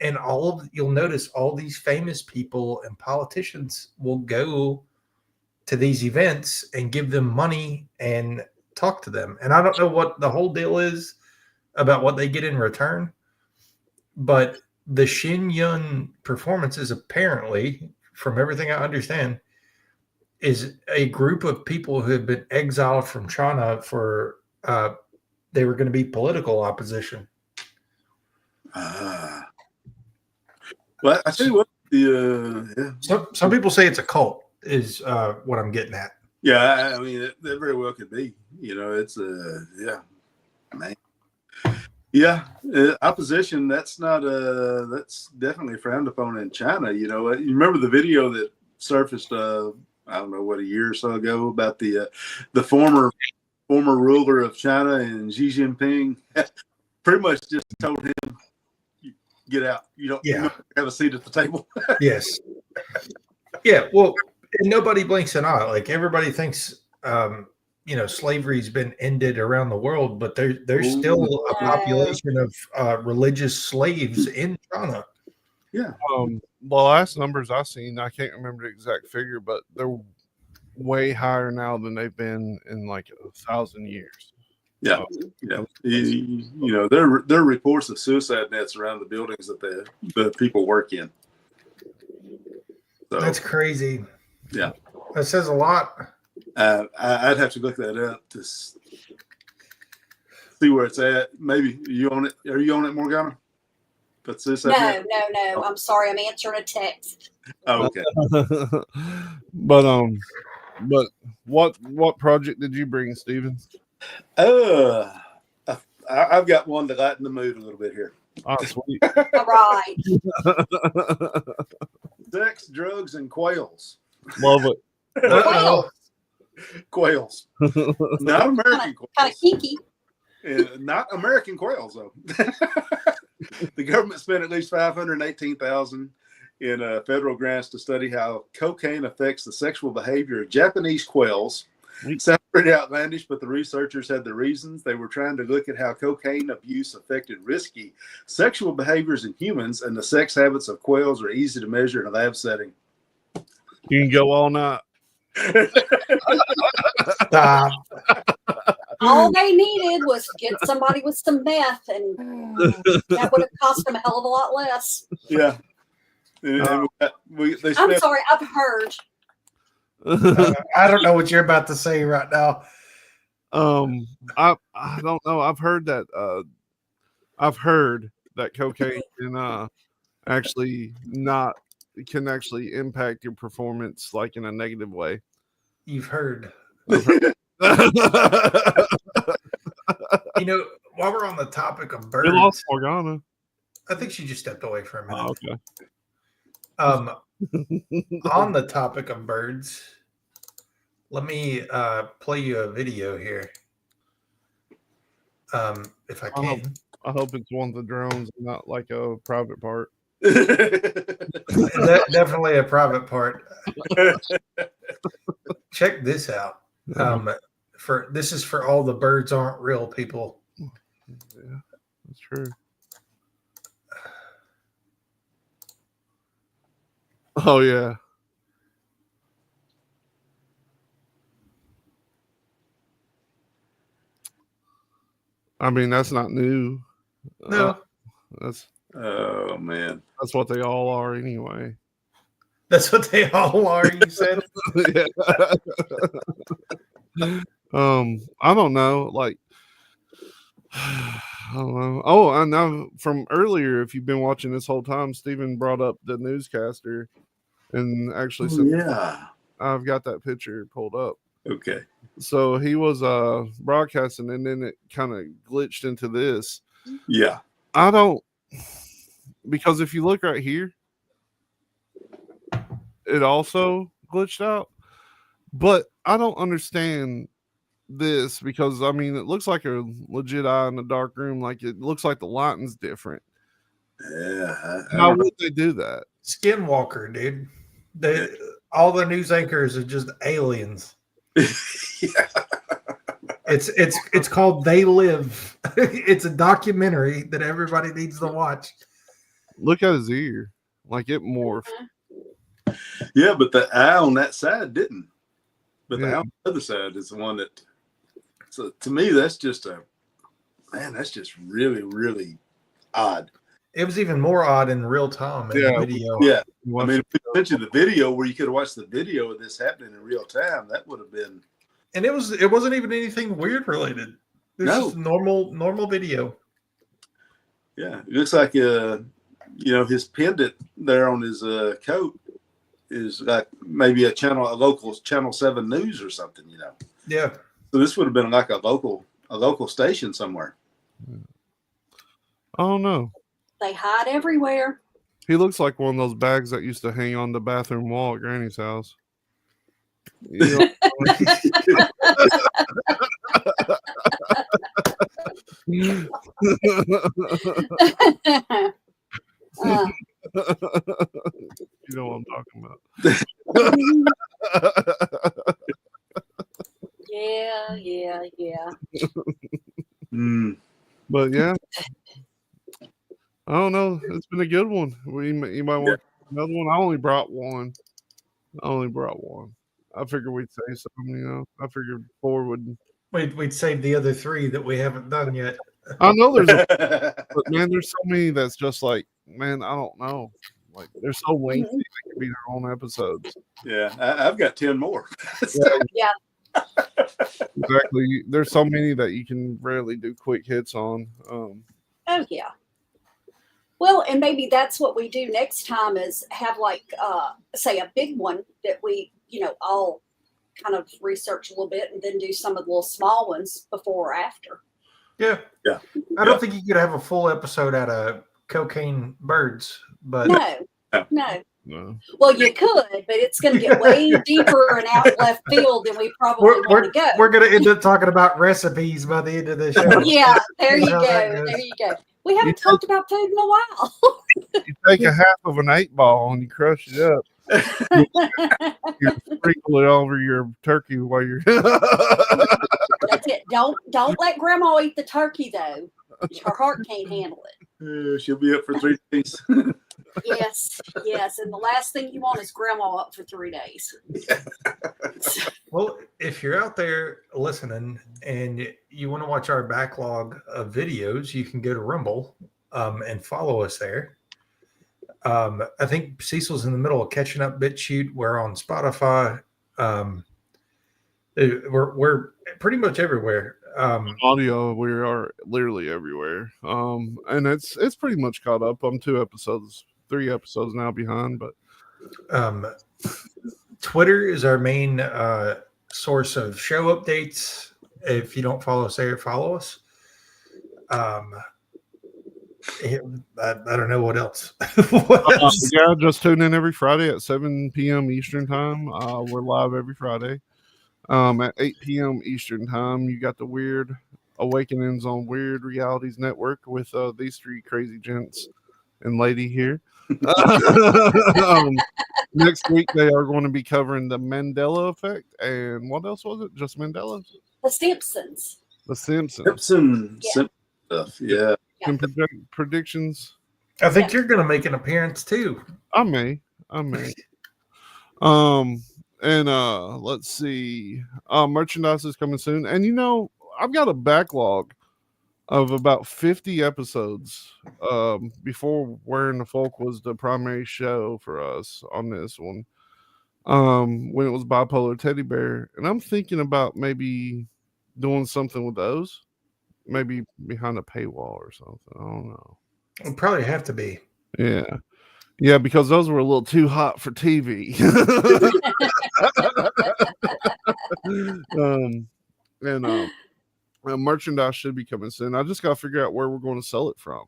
And you'll notice all these famous people and politicians will go to these events and give them money and talk to them. And I don't know what the whole deal is about what they get in return, but the Xin Yun performances apparently, from everything I understand, is a group of people who have been exiled from China for they were going to be political opposition. Well, I tell you what, Some people say it's a cult is what I'm getting at. Yeah, I mean, that very well could be. It's man. Yeah, opposition. That's definitely frowned upon in China. You remember the video that surfaced, I don't know what, a year or so ago about the former ruler of China and Xi Jinping pretty much just told him, "Get out. You don't have a seat at the table." Yes. Yeah. Well, and nobody blinks an eye. Like everybody thinks, slavery's been ended around the world, but there's still a population of religious slaves in China. Yeah. The last numbers I've seen, I can't remember the exact figure, but they're way higher now than they've been in like 1,000 years. Yeah, there are reports of suicide nets around the buildings that the people work in. So, that's crazy. Yeah, that says a lot. I'd have to look that up to see where it's at. Maybe you on it? Are you on it, Morgana? But suicide net? No. I'm sorry, I'm answering a text. Oh, okay. But what project did you bring, Steven? I've got one to lighten the mood a little bit here. Oh, sweet. All right. Sex, drugs, and quails. Love it. Quails. Not American quails. Kind of kinky. Not American quails, though. The government spent at least $518,000 in federal grants to study how cocaine affects the sexual behavior of Japanese quails. Sounds pretty outlandish, but the researchers had the reasons. They were trying to look at how cocaine abuse affected risky sexual behaviors in humans, and the sex habits of quails are easy to measure in a lab setting. You can go all night. Stop. All they needed was to get somebody with some meth, and that would have cost them a hell of a lot less. Yeah. I'm sorry, I've heard. I don't know what you're about to say right now. I don't know. I've heard that cocaine can actually impact your performance like in a negative way. You've heard. I've heard. While we're on the topic of birds, We lost Morgana. I think she just stepped away for a minute. Oh, okay. On the topic of birds, let me play you a video here. If I can. I hope it's one of the drones, not like a private part. Definitely a private part. Check this out. This is for all the birds aren't real people. Yeah, that's true. Oh yeah. I mean, that's not new. No. Oh man. That's what they all are anyway. That's what they all are, you said? Yeah. I don't know. Like, I don't know. Oh, I know from earlier, if you've been watching this whole time, Steven brought up the newscaster and actually said, I've got that picture pulled up. Okay. So he was broadcasting and then it kind of glitched into this. Yeah. Because if you look right here, it also glitched out. But I don't understand this because, I mean, it looks like a legit eye in a dark room. Like, it looks like the lighting's different. Yeah. How would they do that? Skinwalker, dude. All the news anchors are just aliens. Yeah. It's called They Live. It's a documentary that everybody needs to watch. Look at his ear. Like, it morphed. Yeah, but the eye on that side didn't. But the eye on the other side is the one that. So to me, that's just that's just really, really odd. It was even more odd in real time in the video. Yeah. I mean, if you mentioned the video where you could have watched the video of this happening in real time, that would have been. And it wasn't even anything weird related. It was just normal video. Yeah. It looks like his pendant there on his coat is like maybe a local Channel 7 News or something, Yeah. So this would have been like a local station somewhere. I don't know. They hide everywhere. He looks like one of those bags that used to hang on the bathroom wall at Granny's house. You know what I'm talking about. Yeah. But yeah, I don't know. It's been a good one. You might want another one. I only brought one. I figured we'd say something. I figured 4 would. We'd save the other 3 that we haven't done yet. I know there's but man, there's so many that's just like, man, I don't know. Like, they're so lengthy, they can be their own episodes. Yeah, I've got 10 more. Yeah. Exactly. There's so many that you can rarely do quick hits on. Oh yeah. Well, and maybe that's what we do next time is have like say a big one that we, all kind of research a little bit and then do some of the little small ones before or after. Yeah. I don't think you could have a full episode out of cocaine birds, but No. Well, you could, but it's going to get way deeper and out left field than we probably want to go. We're going to end up talking about recipes by the end of the show. Yeah, there you go. There you go. We haven't talked about food in a while. You take a half of an 8 ball and you crush it up. You sprinkle it over your turkey while you're. That's it. Don't let Grandma eat the turkey though. Her heart can't handle it. She'll be up for 3 days. Yes. And the last thing you want is Grandma up for 3 days. Well, if you're out there listening and you want to watch our backlog of videos, you can go to Rumble and follow us there. I think Cecil's in the middle of catching up BitChute. We're on Spotify. We're pretty much everywhere. Audio, we are literally everywhere. And it's pretty much caught up. I'm 3 episodes now behind, but Twitter is our main source of show updates. If you don't follow us there, follow us. I don't know what else. Yeah, just tune in every Friday at 7 p.m. Eastern time. We're live every Friday. At 8 p.m. Eastern time, you got the Weird Awakenings on Weird Realities Network with these 3 crazy gents and lady here. Next week, they are going to be covering the Mandela effect. And what else was it? Just Mandela? The Simpsons. The Simpsons. Simpson stuff. Yeah. Some predictions. I think you're going to make an appearance too. I may. And let's see. Merchandise is coming soon. And I've got a backlog of about 50 episodes before Wearing the Folk was the primary show for us on this one. When it was Bipolar Teddy Bear. And I'm thinking about maybe doing something with those. Maybe behind a paywall or something. I don't know. It'll probably have to be. Yeah, because those were a little too hot for TV. Merchandise should be coming soon. I just got to figure out where we're going to sell it from.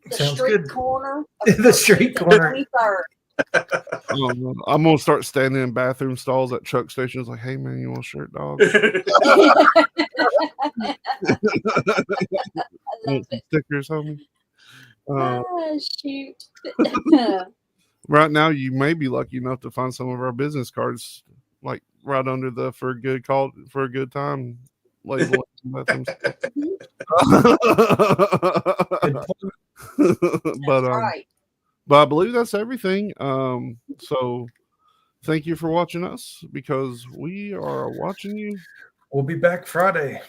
The Sounds street good. corner. The street corner. 23rd. I'm going to start standing in bathroom stalls at truck stations like, hey, man, you want a shirt, dog? Want some stickers, homie? Shoot. Right now, you may be lucky enough to find some of our business cards, like right under the for a good time label. But Right. But I believe that's everything. So thank you for watching us because we are watching you. We'll be back Friday.